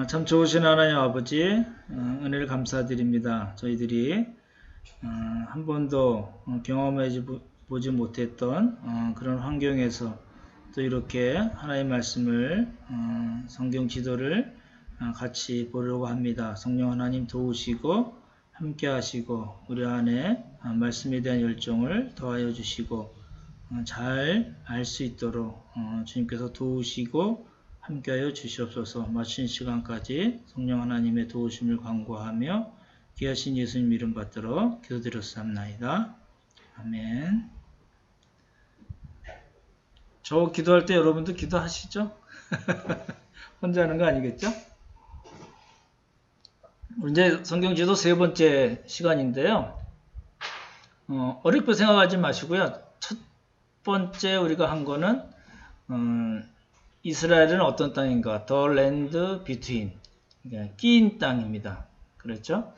참 좋으신 하나님 아버지, 은혜를 감사드립니다. 저희들이 한 번도 경험하지 보지 못했던 그런 환경에서 또 이렇게 하나님 말씀을 성경 지도를 같이 보려고 합니다. 성령 하나님 도우시고 함께 하시고 우리 안에 말씀에 대한 열정을 더하여 주시고 잘 알 수 있도록 주님께서 도우시고 함께하여 주시옵소서. 마친 시간까지 성령 하나님의 도우심을 간구하며 귀하신 예수님 이름 받들어 기도드렸사옵나이다. 아멘. 저 기도할 때 여러분도 기도하시죠? 혼자 하는 거 아니겠죠? 이제 성경지도 세 번째 시간인데요. 어렵게 생각하지 마시고요. 첫 번째 우리가 한 거는 이스라엘은 어떤 땅인가? The land between. 끼인 땅입니다. 그렇죠?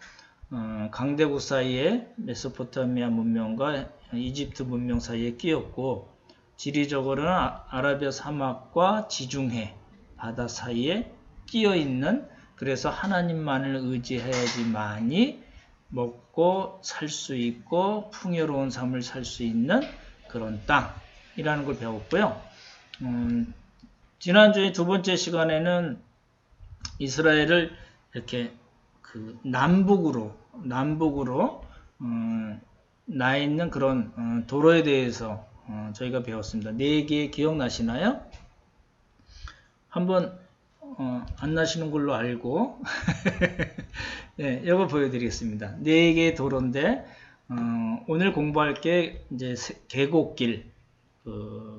강대국 사이에 메소포타미아 문명과 이집트 문명 사이에 끼었고 지리적으로는 아라비아 사막과 지중해 바다 사이에 끼어 있는, 그래서 하나님만을 의지해야지만이 먹고 살 수 있고 풍요로운 삶을 살 수 있는 그런 땅이라는 걸 배웠고요. 지난주에 두 번째 시간에는 이스라엘을 이렇게 남북으로 나 있는 그런 도로에 대해서 저희가 배웠습니다. 4개 기억나시나요? 한번 안 나시는 걸로 알고 네, 이거 보여드리겠습니다. 4개의 도로인데 오늘 공부할 게 이제 계곡길,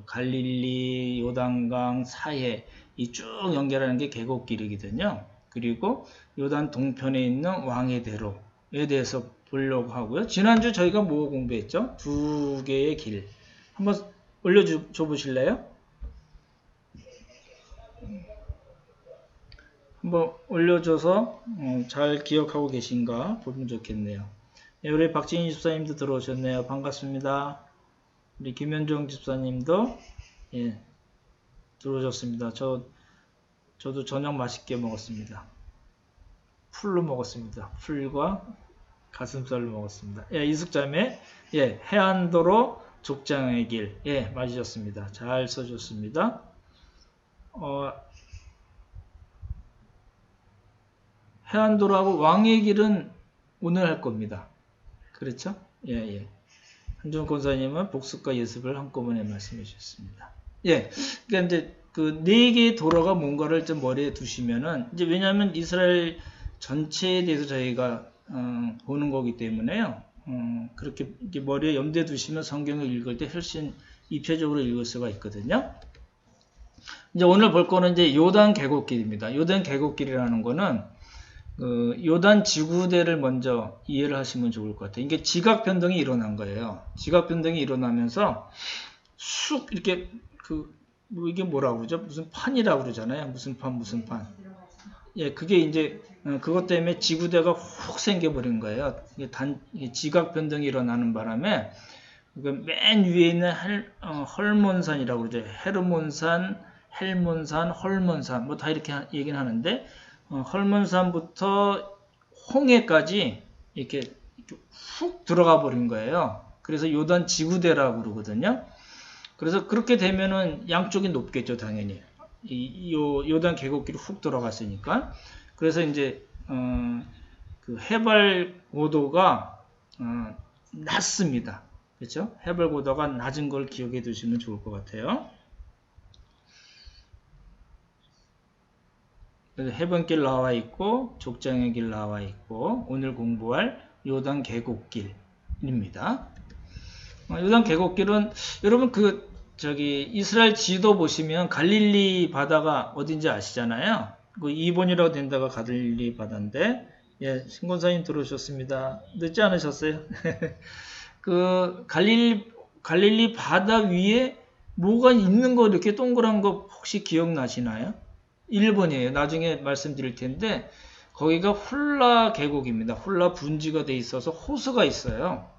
갈릴리, 요단강, 사해 이 쭉 연결하는 게 계곡길이거든요. 그리고 요단 동편에 있는 왕의 대로에 대해서 보려고 하고요. 지난주 저희가 뭐 공부했죠? 2개의 길. 한번 올려줘 보실래요? 한번 올려줘서 잘 기억하고 계신가 보면 좋겠네요. 네, 우리 박진희 집사님도 들어오셨네요. 반갑습니다. 우리 김현종 집사님도 들어오셨습니다. 저도 저녁 맛있게 먹었습니다. 풀로 먹었습니다. 풀과 가슴살로 먹었습니다. 이숙자매, 해안도로 족장의 길, 맞으셨습니다. 잘 써줬습니다. 해안도로하고 왕의 길은 오늘 할 겁니다. 그렇죠? 한준 권사님은 복습과 예습을 한꺼번에 말씀해 주셨습니다. 그러니까 이제 그 4개의 도로가 뭔가를 좀 머리에 두시면은, 이제 왜냐하면 이스라엘 전체에 대해서 저희가 보는 거기 때문에요. 그렇게 머리에 염두에 두시면 성경을 읽을 때 훨씬 입체적으로 읽을 수가 있거든요. 이제 오늘 볼 거는 이제 요단 계곡길입니다. 요단 계곡길이라는 거는 요단 지구대를 먼저 이해를 하시면 좋을 것 같아요. 이게 지각 변동이 일어난 거예요. 지각 변동이 일어나면서 쑥 이렇게 이게 뭐라고 그러죠? 무슨 판이라고 그러잖아요. 무슨 판. 그게 이제 그것 때문에 지구대가 훅 생겨버린 거예요. 이게 지각 변동이 일어나는 바람에 맨 위에 있는 헐몬산이라고 그러죠. 헤르몬산, 헬몬산, 헐몬산 뭐 다 이렇게 얘기는 하는데 헐몬산부터 홍해까지 이렇게 훅 들어가 버린 거예요. 그래서 요단 지구대라고 그러거든요. 그래서 그렇게 되면은 양쪽이 높겠죠, 당연히. 요단 계곡길이 훅 들어갔으니까. 그래서 이제 그 해발 고도가 낮습니다. 그렇죠? 해발 고도가 낮은 걸 기억해 두시면 좋을 것 같아요. 그래서 해변길 나와 있고 족장의 길 나와 있고 오늘 공부할 요단 계곡길입니다. 요단 계곡길은 여러분 이스라엘 지도 보시면 갈릴리 바다가 어딘지 아시잖아요. 그 2번이라고 된 데가 갈릴리 바다인데, 신권사님 들어오셨습니다. 늦지 않으셨어요? 그 갈릴리 바다 위에 뭐가 있는 거 이렇게 동그란 거 혹시 기억나시나요? 1번이에요. 나중에 말씀드릴 텐데 거기가 훌라 계곡입니다. 훌라 분지가 돼 있어서 호수가 있어요.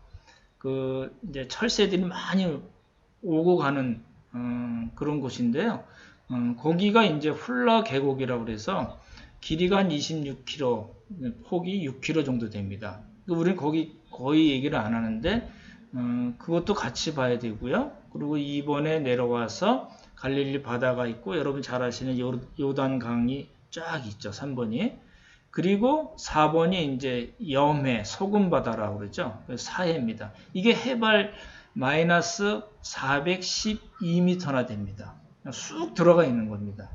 이제 철새들이 많이 오고 가는 그런 곳인데요. 거기가 이제 훌라 계곡이라고 그래서 길이가 한 26km, 폭이 6km 정도 됩니다. 우리는 거의 얘기를 안 하는데 그것도 같이 봐야 되고요. 그리고 2번에 내려와서 갈릴리 바다가 있고 여러분 잘 아시는 요단강이 쫙 있죠. 3번이. 그리고 4번이 이제 염해, 소금바다라고 그러죠. 사해입니다. 이게 해발 마이너스 412m나 됩니다. 쑥 들어가 있는 겁니다.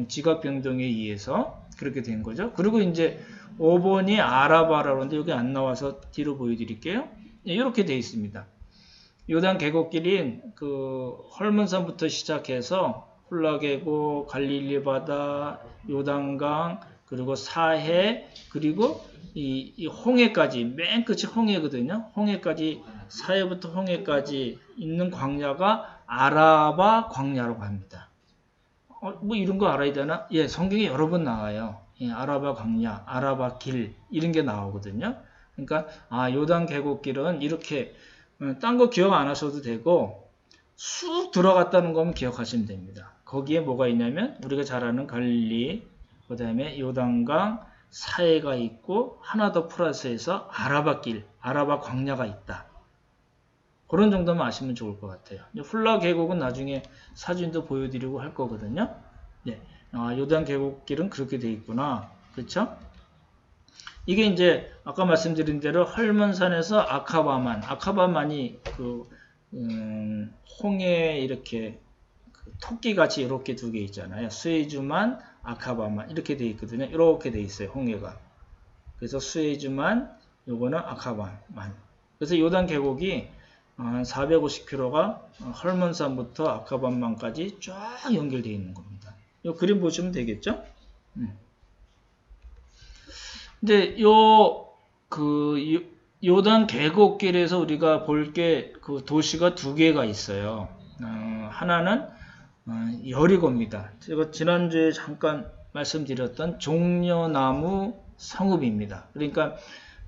지각 변동에 의해서 그렇게 된 거죠. 그리고 이제 5번이 아라바라고 하는데 여기 안 나와서 뒤로 보여드릴게요. 이렇게 되어 있습니다. 요단 계곡길인 그 헐몬산부터 시작해서 홀라계곡, 갈릴리 바다, 요단강, 그리고 사해, 그리고 이 홍해까지, 맨 끝이 홍해거든요. 홍해까지, 사해부터 홍해까지 있는 광야가 아라바 광야라고 합니다. 뭐 이런 거 알아야 되나? 예, 성경에 여러 번 나와요. 예, 아라바 광야, 아라바 길, 이런 게 나오거든요. 그러니까, 요단 계곡길은 이렇게, 딴 거 기억 안 하셔도 되고, 쑥 들어갔다는 거면 기억하시면 됩니다. 거기에 뭐가 있냐면, 우리가 잘 아는 갈릴리, 그 다음에 요단강, 사해가 있고, 하나 더 플러스해서 아라바 길, 아라바 광야가 있다. 그런 정도만 아시면 좋을 것 같아요. 훌라 계곡은 나중에 사진도 보여드리고 할 거거든요. 네. 요단 계곡길은 그렇게 돼 있구나. 그렇죠? 이게 이제 아까 말씀드린 대로 헐몬산에서 아카바만이 그 홍해 이렇게 토끼같이 이렇게 두 개 있잖아요. 수에즈만, 아카바만 이렇게 돼 있거든요. 이렇게 돼 있어요. 홍해가. 그래서 수에즈만, 요거는 아카바만. 그래서 요단 계곡이 450km가 헐몬산부터 아카반만까지 쫙 연결되어 있는 겁니다. 이 그림 보시면 되겠죠? 근데 요단 계곡길에서 우리가 볼 게 그 도시가 두 개가 있어요. 하나는 여리고입니다. 제가 지난주에 잠깐 말씀드렸던 종려나무 성읍입니다. 그러니까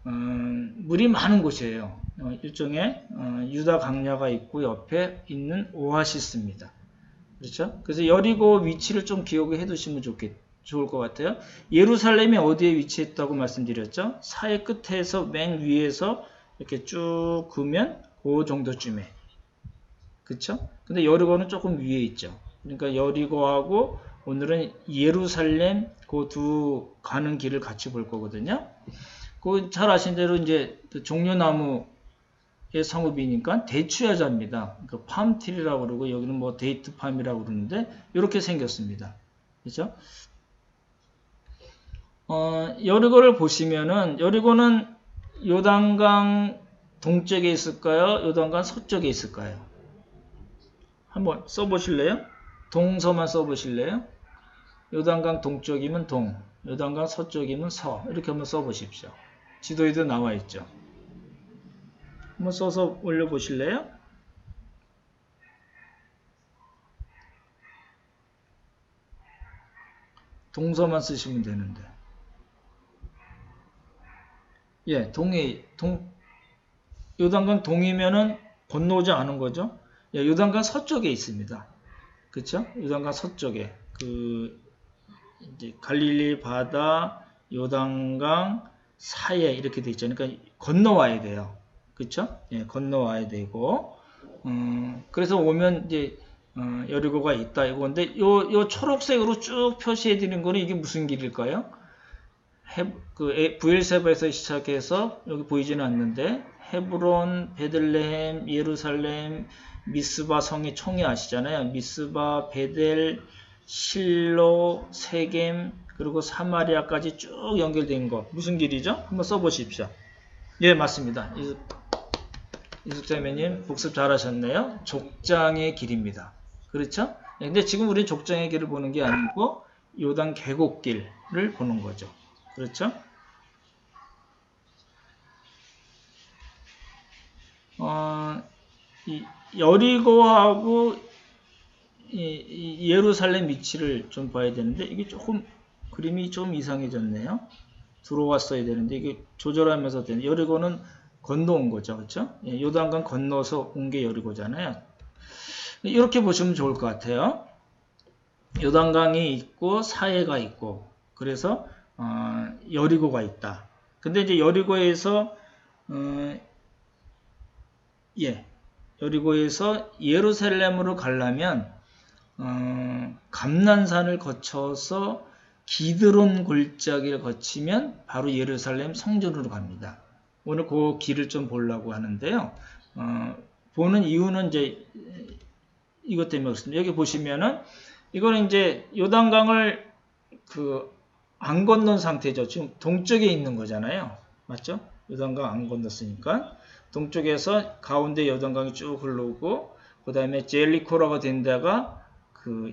물이 많은 곳이에요. 일종의 유다 강야가 있고 옆에 있는 오아시스입니다. 그렇죠? 그래서 여리고 위치를 좀 기억해 두시면 좋을 것 같아요. 예루살렘이 어디에 위치했다고 말씀드렸죠? 사해 끝에서 맨 위에서 이렇게 쭉 그으면 그 정도쯤에. 그렇죠? 근데 여리고는 조금 위에 있죠. 그러니까 여리고하고 오늘은 예루살렘 그 두 가는 길을 같이 볼 거거든요. 잘 아신 대로 이제 종려나무의 성읍이니까 대추야자입니다. 그 팜트리라고 그러고 여기는 뭐 데이트팜이라고 그러는데 이렇게 생겼습니다. 그렇죠? 여리고를 보시면은 여리고는 요단강 동쪽에 있을까요? 요단강 서쪽에 있을까요? 한번 써보실래요? 동서만 써보실래요? 요단강 동쪽이면 동, 요단강 서쪽이면 서 이렇게 한번 써보십시오. 지도에도 나와 있죠. 한번 써서 올려보실래요? 동서만 쓰시면 되는데. 예, 요단강 동이면은 건너오지 않은 거죠. 예, 요단강 서쪽에 있습니다. 그쵸? 요단강 서쪽에. 이제 갈릴리 바다, 요단강, 사해 이렇게 돼 있죠. 그러니까 건너와야 돼요. 그쵸? 예, 건너와야 되고. 그래서 오면 이제, 여리고가 있다 이건데, 요 초록색으로 쭉 표시해 드린 거는 이게 무슨 길일까요? 부엘세바에서 시작해서 여기 보이지는 않는데 헤브론, 베들레헴, 예루살렘, 미스바 성의 총이 아시잖아요. 미스바, 베델, 실로, 세겜, 그리고 사마리아까지 쭉 연결된 거 무슨 길이죠? 한번 써보십시오. 예, 맞습니다. 이숙자매님 복습 잘하셨네요. 족장의 길입니다. 그렇죠? 근데 지금 우리 족장의 길을 보는 게 아니고 요단 계곡길을 보는 거죠. 그렇죠? 여리고하고 예루살렘 위치를 좀 봐야 되는데 이게 조금 그림이 좀 이상해졌네요. 들어왔어야 되는데 이게 조절하면서 되는 여리고는 건너온 거죠. 그렇죠? 요단강 건너서 온 게 여리고잖아요. 이렇게 보시면 좋을 것 같아요. 요단강이 있고 사해가 있고 그래서 여리고가 있다. 근데 이제 여리고에서 여리고에서 예루살렘으로 가려면 감난산을 거쳐서 기드론 골짜기를 거치면 바로 예루살렘 성전으로 갑니다. 오늘 그 길을 좀 보려고 하는데요. 보는 이유는 이제 이것 때문에 그렇습니다. 여기 보시면은 이거는 이제 요단강을 안 건넌 상태죠. 지금 동쪽에 있는 거잖아요. 맞죠? 요단강 안 건넜으니까 동쪽에서 가운데 요단강이 쭉 흐르고 그 다음에 제리코라고 된 데가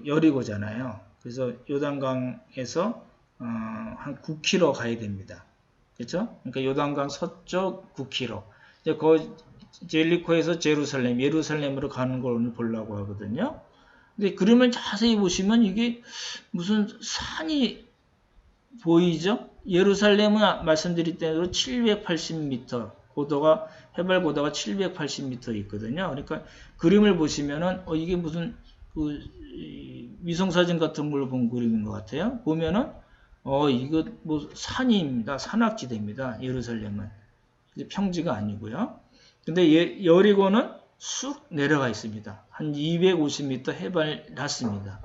여리고잖아요. 그래서 요단강에서 한 9km 가야 됩니다. 그렇죠? 그러니까 요단강 서쪽 9km. 이제 제리코에서 예루살렘으로 가는 걸 오늘 보려고 하거든요. 근데 그림을 자세히 보시면 이게 무슨 산이 보이죠? 예루살렘은 말씀드린 대로 780m 해발 고도가 780m 있거든요. 그러니까 그림을 보시면은 이게 무슨 위성사진 같은 걸 본 그림인 것 같아요. 보면은 이거 뭐 산입니다. 산악지대입니다. 예루살렘은 평지가 아니고요. 근데 여리고는 쑥 내려가 있습니다. 한 250m 해발 낮습니다.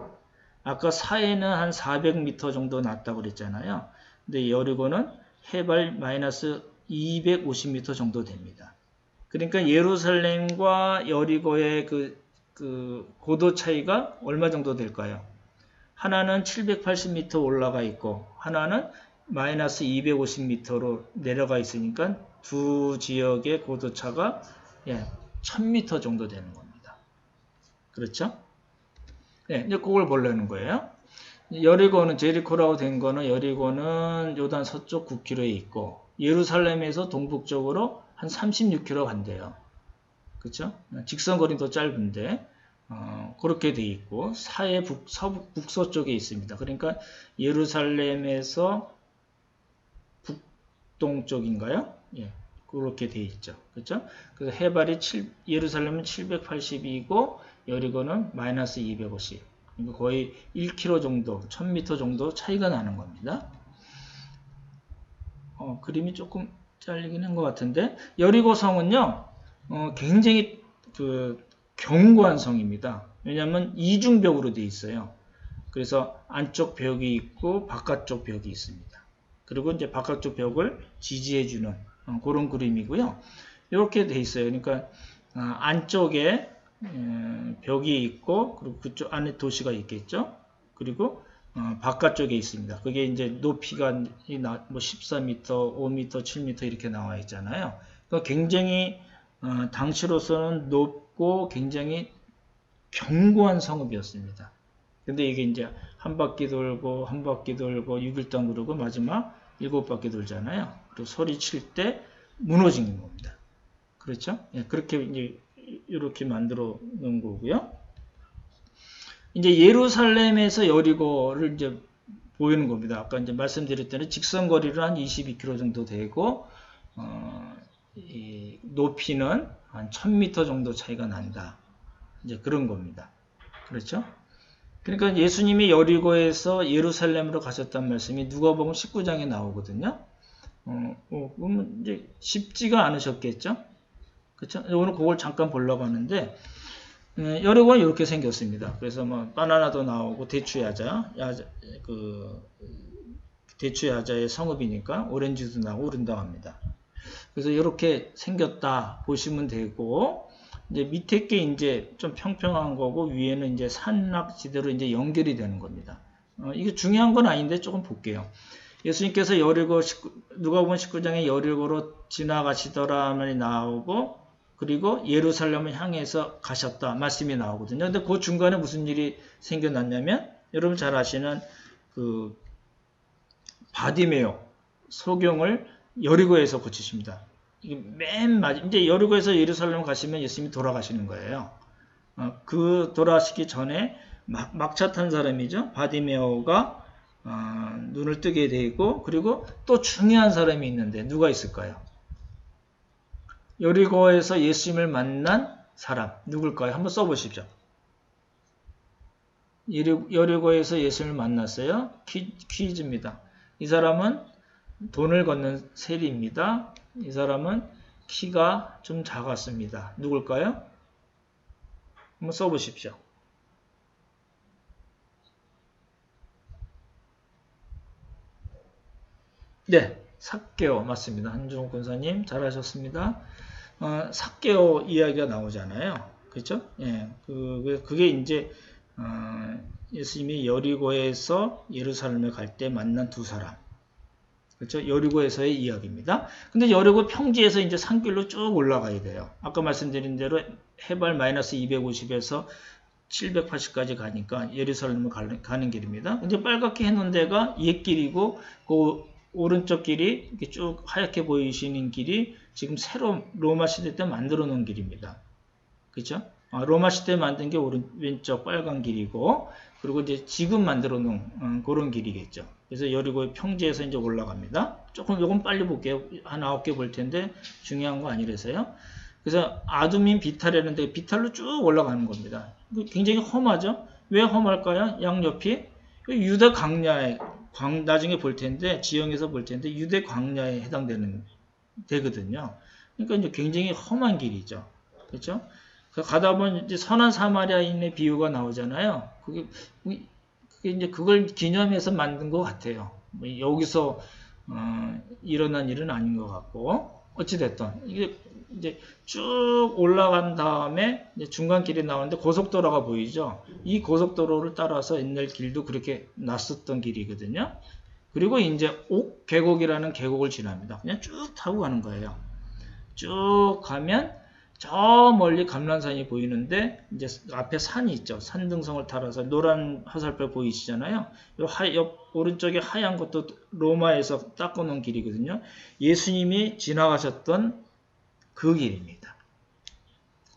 아까 사해는 한 400m 정도 낮다고 그랬잖아요. 근데 여리고는 해발 마이너스 250m 정도 됩니다. 그러니까 예루살렘과 여리고의 그 고도 차이가 얼마 정도 될까요? 하나는 780m 올라가 있고 하나는 마이너스 250m로 내려가 있으니까 두 지역의 고도 차가 1000m 정도 되는 겁니다. 그렇죠? 네, 이제 그걸 보려는 거예요. 여리고는 제리코라고 된 거는 여리고는 요단 서쪽 9km에 있고 예루살렘에서 동북쪽으로 한 36km 간대요. 그렇죠? 직선거리는 더 짧은데 그렇게 돼 있고 사해 북서쪽에 있습니다. 그러니까 예루살렘에서 북동쪽인가요? 예, 그렇게 돼 있죠. 그렇죠? 그래서 해발이 예루살렘은 780이고 여리고는 마이너스 250. 그러니까 거의 1km 정도, 1000m 정도 차이가 나는 겁니다. 그림이 조금 잘리긴 한 것 같은데 여리고 성은요, 굉장히 견고한 성입니다. 왜냐하면 이중벽으로 되어 있어요. 그래서 안쪽 벽이 있고 바깥쪽 벽이 있습니다. 그리고 이제 바깥쪽 벽을 지지해주는 그런 그림이고요. 이렇게 되어 있어요. 그러니까 안쪽에 벽이 있고 그리고 그쪽 안에 도시가 있겠죠. 그리고 바깥쪽에 있습니다. 그게 이제 높이가 뭐 14m, 5m, 7m 이렇게 나와 있잖아요. 그러니까 굉장히 당시로서는 높고 굉장히 견고한 성읍이었습니다. 근데 이게 이제 한 바퀴 돌고 6일당 그러고 마지막 7바퀴 돌잖아요. 그리고 소리 칠 때 무너지는 겁니다. 그렇죠? 그렇게 이제 이렇게 만들어 놓은 거고요. 이제 예루살렘에서 여리고를 이제 보이는 겁니다. 아까 이제 말씀드렸더니 직선 거리로 한 22km 정도 되고 이 높이는 한 1000m 정도 차이가 난다. 이제 그런 겁니다. 그렇죠? 그러니까 예수님이 여리고에서 예루살렘으로 가셨단 말씀이 누가복음 19장에 나오거든요. 그러면 이제 쉽지가 않으셨겠죠? 그렇죠? 오늘 그걸 잠깐 보려고 하는데 여리고는 이렇게 생겼습니다. 그래서 뭐 바나나도 나오고 대추야자의 성읍이니까 오렌지도 나오고 그런다고 합니다. 그래서 이렇게 생겼다 보시면 되고 이제 밑에 게 이제 좀 평평한 거고 위에는 이제 산악지대로 이제 연결이 되는 겁니다. 이게 중요한 건 아닌데 조금 볼게요. 예수님께서 누가복음 19장에 여리고로 지나가시더라 말이 나오고 그리고 예루살렘을 향해서 가셨다 말씀이 나오거든요. 근데 그 중간에 무슨 일이 생겨났냐면 여러분 잘 아시는 바디메오 소경을 여리고에서 고치십니다. 이게 맨 마지막 이제 여리고에서 예루살렘 가시면 예수님이 돌아가시는 거예요. 그 돌아가시기 전에 막차 탄 사람이죠. 바디메오가 눈을 뜨게 되고 그리고 또 중요한 사람이 있는데 누가 있을까요? 여리고에서 예수님을 만난 사람 누굴까요? 한번 써보십시오. 여리고에서 예수님을 만났어요. 퀴즈입니다. 이 사람은 돈을 걷는 세리입니다. 이 사람은 키가 좀 작았습니다. 누굴까요? 한번 써보십시오. 네, 삭개오 맞습니다. 한종욱 권사님 잘하셨습니다. 삭개오 이야기가 나오잖아요. 그렇죠? 예, 그게 이제 예수님이 여리고에서 예루살렘에 갈 때 만난 두 사람. 그렇죠? 여리고에서의 이야기입니다. 근데 여리고 평지에서 이제 산길로 쭉 올라가야 돼요. 아까 말씀드린 대로 해발 마이너스 250에서 780까지 가니까 예루살렘을 가는 길입니다. 이제 빨갛게 해놓은 데가 옛길이고 그 오른쪽 길이 이렇게 쭉 하얗게 보이시는 길이 지금 새로 로마 시대 때 만들어 놓은 길입니다. 그렇죠? 로마 시대 만든 게 왼쪽 빨간 길이고 그리고 이제 지금 만들어 놓은 그런 길이겠죠. 그래서 여리고 평지에서 이제 올라갑니다. 조금 요건 빨리 볼게요. 한 9개 볼 텐데 중요한 거 아니라서요. 그래서 아두민 비탈이라는데 비탈로 쭉 올라가는 겁니다. 굉장히 험하죠? 왜 험할까요? 양옆이 유대 광야에 나중에 볼 텐데 지형에서 볼 텐데 유대 광야에 해당되는 되거든요. 그러니까 이제 굉장히 험한 길이죠. 그렇죠? 가다 보면 이제 선한 사마리아인의 비유가 나오잖아요. 그게 이제 그걸 기념해서 만든 것 같아요. 여기서 일어난 일은 아닌 것 같고 어찌됐든 이게 이제 쭉 올라간 다음에 이제 중간길이 나오는데 고속도로가 보이죠. 이 고속도로를 따라서 옛날 길도 그렇게 났었던 길이거든요. 그리고 이제 옥계곡이라는 계곡을 지납니다. 그냥 쭉 타고 가는 거예요. 쭉 가면 저 멀리 감람산이 보이는데 이제 앞에 산이 있죠. 산등성을 따라서 노란 화살표 보이시잖아요. 옆 오른쪽에 하얀 것도 로마에서 닦아놓은 길이거든요. 예수님이 지나가셨던 그 길입니다.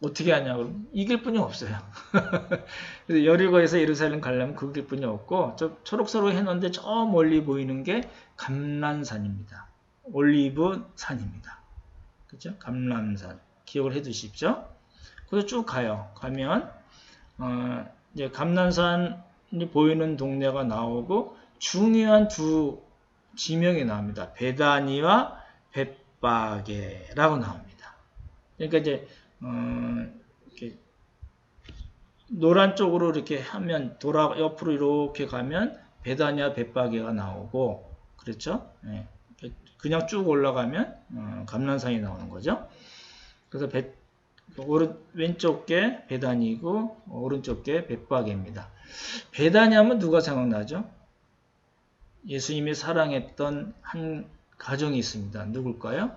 어떻게 하냐고 이 길뿐이 없어요. 그래서 여리고에서 예루살렘 가려면 그 길뿐이 없고 저 초록색으로 해놓은데 저 멀리 보이는 게 감람산입니다. 올리브 산입니다. 그렇죠? 감람산. 기억을 해 두십시오. 그래서 쭉 가요. 가면 이제 감람산이 보이는 동네가 나오고 중요한 두 지명이 나옵니다. 베다니와 벳바게라고 나옵니다. 그러니까 이제 이렇게 노란 쪽으로 이렇게 하면 옆으로 이렇게 가면 베다니와 벳바게가 나오고 그렇죠? 네. 그냥 쭉 올라가면 감람산이 나오는 거죠. 그래서 왼쪽 게 베다니고 오른쪽 게 벳바게입니다. 베다니 하면 누가 생각나죠? 예수님이 사랑했던 한 가정이 있습니다. 누굴까요?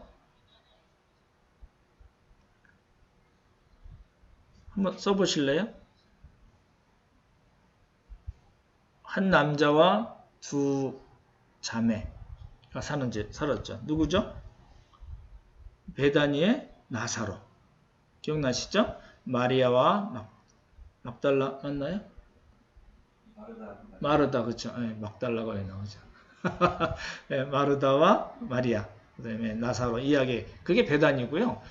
한번 써보실래요? 한 남자와 두 자매가 살았죠. 누구죠? 베다니의 나사로. 기억나시죠? 마리아와 막달라 맞나요? 마르다 그렇죠. 네, 막달라가 왜 나오죠? 네, 마르다와 마리아 그다음에 나사로 이야기 그게 베다니고요.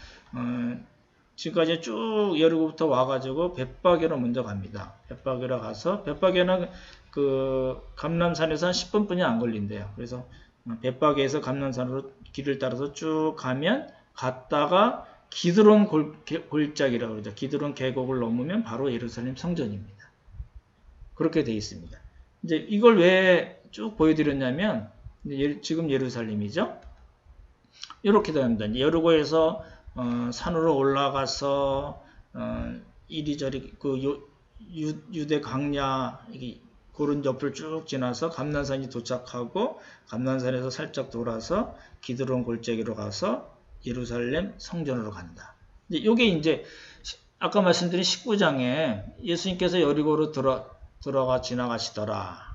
지금까지 쭉 여리고부터 와가지고 벳바게로 먼저 갑니다. 벳바게로 가서 벳바게는 그 감람산에서 한 10분뿐이 안 걸린대요. 그래서 벳바게에서 감람산으로 길을 따라서 쭉 가면 갔다가 기드론 골짜기라고 그러죠. 기드론 계곡을 넘으면 바로 예루살렘 성전입니다. 그렇게 되어 있습니다. 이제 이걸 왜 쭉 보여드렸냐면 지금 예루살렘이죠. 이렇게 됩니다. 여리고에서 산으로 올라가서 이리저리 그 유대 광야 그런 옆을 쭉 지나서 감람산이 도착하고 감람산에서 살짝 돌아서 기드론 골짜기로 가서 예루살렘 성전으로 간다. 이게 이제 아까 말씀드린 19장에 예수님께서 여리고로 들어가 지나가시더라.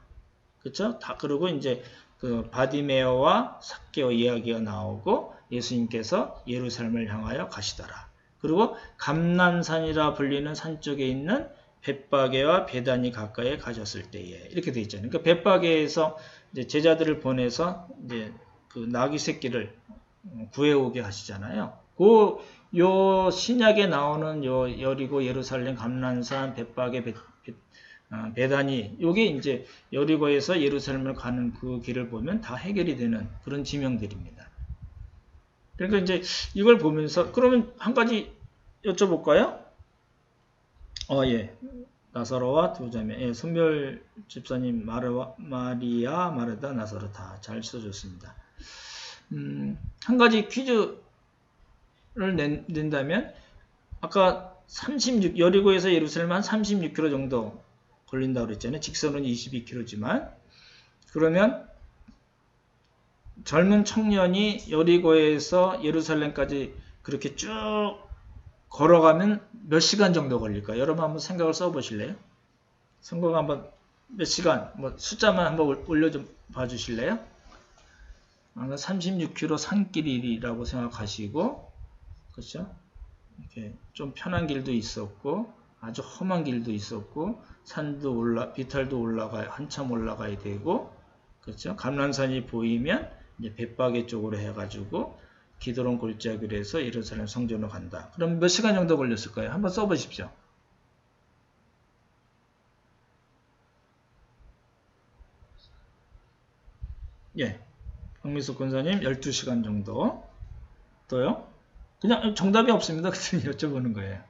그렇죠? 다 그러고 이제 그 바디메오와 삭개오 이야기가 나오고 예수님께서 예루살렘을 향하여 가시더라. 그리고 감람산이라 불리는 산 쪽에 있는 벳바게와 베다니 가까이에 가셨을 때에 이렇게 돼 있잖아요. 그러니까 벳바게에서 이제 제자들을 보내서 이제 그 나귀 새끼를 구해오게 하시잖아요. 요 신약에 나오는 요 여리고 예루살렘 감람산 벳바게 베다니, 요게 이제 여리고에서 예루살렘을 가는 그 길을 보면 다 해결이 되는 그런 지명들입니다. 그러니까 이제 이걸 보면서 그러면 한 가지 여쭤볼까요? 예. 나사로와 두 자매. 예, 손별 집사님 마리아, 마르다, 나사로 다 잘 써줬습니다. 한 가지 퀴즈를 낸다면 아까 36 여리고에서 예루살렘 한 36km 정도 걸린다고 그랬잖아요. 직선은 22km지만 그러면 젊은 청년이 여리고에서 예루살렘까지 그렇게 쭉 걸어가면 몇 시간 정도 걸릴까요? 여러분 한번 생각을 써보실래요? 생각 한번 몇 시간, 뭐 숫자만 한번 올려 좀 봐주실래요? 36km 산길이라고 생각하시고, 그렇죠? 이렇게 좀 편한 길도 있었고, 아주 험한 길도 있었고, 산도 비탈도 한참 올라가야 되고, 그렇죠? 감람산이 보이면 이제 벳바게 쪽으로 해가지고 기드론 골짜기로 해서 예루살렘 성전으로 간다. 그럼 몇 시간 정도 걸렸을까요? 한번 써보십시오. 예, 박미숙 권사님 12시간 정도. 또요? 그냥 정답이 없습니다. 그냥 여쭤보는 거예요.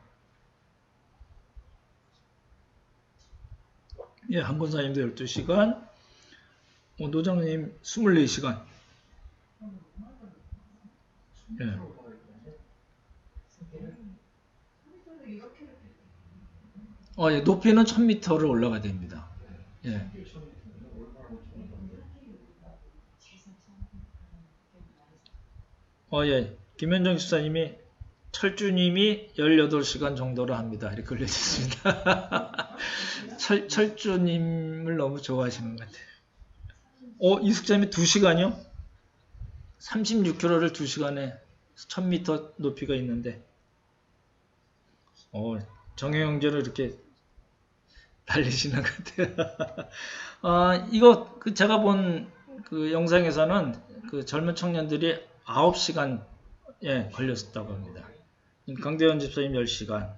예, 한 권사님도 12시간, 노장님 24시간. 예. 예, 높이는 1000m를 올라가야 됩니다. 예. 예. 김현정 집사님이 철주님이 18시간 정도로 합니다. 이렇게 올려주셨습니다. 철주님을 너무 좋아하시는 것 같아요. 이숙자님이 2시간이요? 36km를 2시간에 1000m 높이가 있는데, 정혜영제를 이렇게 달리시는 것 같아요. 이거 제가 본 그 영상에서는 그 젊은 청년들이 9시간 걸렸었다고 합니다. 강대원 집사님 10시간.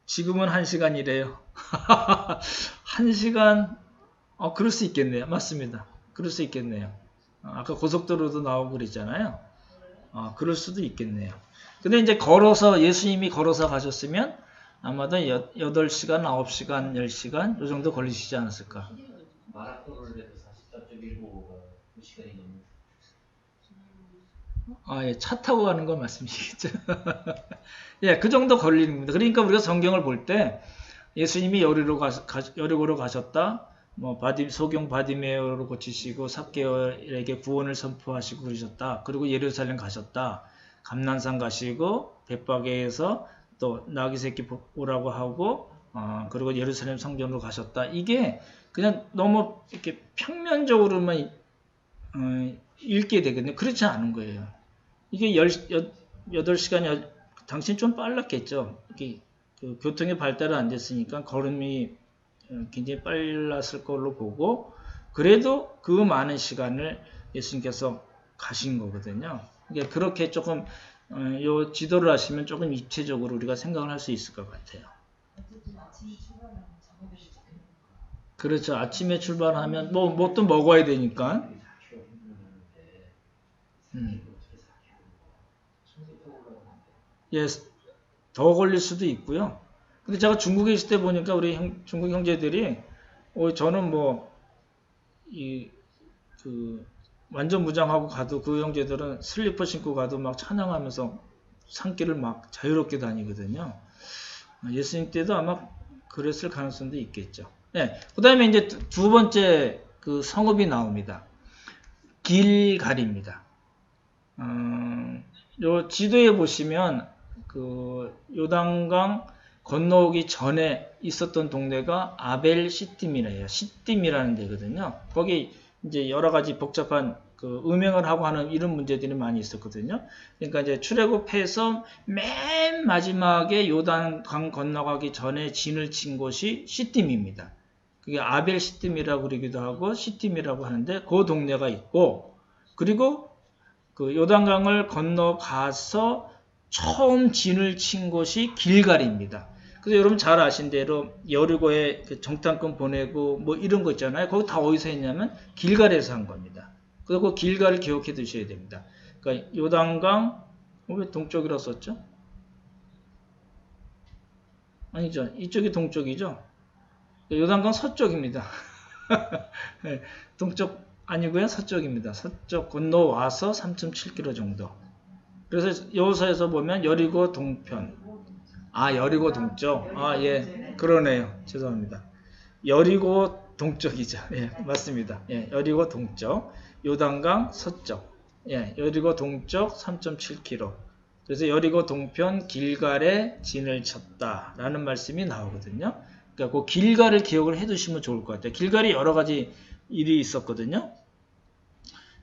지금은 1시간이래요. 1시간, 그럴 수 있겠네요. 맞습니다. 그럴 수 있겠네요. 아까 고속도로도 나오고 그랬잖아요. 그럴 수도 있겠네요. 근데 이제 예수님이 걸어서 가셨으면 아마도 8시간, 9시간, 10시간 요 정도 걸리시지 않았을까. 마라톤을 해도 44.195가 2시간이 넘는. 예, 차 타고 가는 거 말씀이시겠죠? 예, 그 정도 걸리는 겁니다. 그러니까 우리가 성경을 볼 때 예수님이 여리고로 가셨다, 소경 바디메오를 고치시고 삭개오에게 구원을 선포하시고 그러셨다. 그리고 예루살렘 가셨다. 감난산 가시고 벳바게에서 또 나귀 새끼 오라고 하고 그리고 예루살렘 성전으로 가셨다. 이게 그냥 너무 이렇게 평면적으로만 읽게 되거든요. 그렇지 않은 거예요. 이게 8시간이 당신 좀 빨랐겠죠. 이게 그 교통의 발달은 안 됐으니까 걸음이 굉장히 빨랐을 걸로 보고 그래도 그 많은 시간을 예수님께서 가신 거거든요. 그러니까 그렇게 조금 요 지도를 하시면 조금 입체적으로 우리가 생각을 할 수 있을 것 같아요. 그렇죠. 아침에 출발하면 또 먹어야 되니까. 예, 더 걸릴 수도 있고요. 근데 제가 중국에 있을 때 보니까 우리 중국 형제들이 저는 완전 무장하고 가도 그 형제들은 슬리퍼 신고 가도 막 찬양하면서 산길을 막 자유롭게 다니거든요. 예수님 때도 아마 그랬을 가능성도 있겠죠. 네, 그 다음에 이제 두 번째 그 성읍이 나옵니다. 길갈입니다. 요 지도에 보시면 그 요단강 건너오기 전에 있었던 동네가 아벨 시딤이래요. 시딤이라는 데거든요. 거기 이제 여러 가지 복잡한 그 음행을 하고 하는 이런 문제들이 많이 있었거든요. 그러니까 이제 출애굽해서 맨 마지막에 요단강 건너가기 전에 진을 친 곳이 시딤입니다. 그게 아벨 시딤이라고 그러기도 하고 시딤이라고 하는데 그 동네가 있고 그리고 그 요단강을 건너가서 처음 진을 친 곳이 길갈입니다. 그래서 여러분 잘 아신 대로 여리고에 그 정탐꾼 보내고 뭐 이런 거 있잖아요. 거기 다 어디서 했냐면 길갈에서 한 겁니다. 그리고 길갈을 기억해 두셔야 됩니다. 그러니까 요단강 왜 동쪽이라고 썼죠? 아니죠. 이쪽이 동쪽이죠. 요단강 서쪽입니다. 네, 동쪽 아니고요. 서쪽입니다. 서쪽 건너와서 3.7km 정도. 그래서 여호수아에서 보면 여리고 동편. 여리고 동쪽. 예. 그러네요. 죄송합니다. 여리고 동쪽이죠. 예, 맞습니다. 예, 여리고 동쪽. 요단강 서쪽. 예, 여리고 동쪽 3.7km. 그래서 여리고 동편 길갈에 진을 쳤다라는 말씀이 나오거든요. 그러니까 그 길갈을 기억을 해두시면 좋을 것 같아요. 길갈이 여러 가지 일이 있었거든요.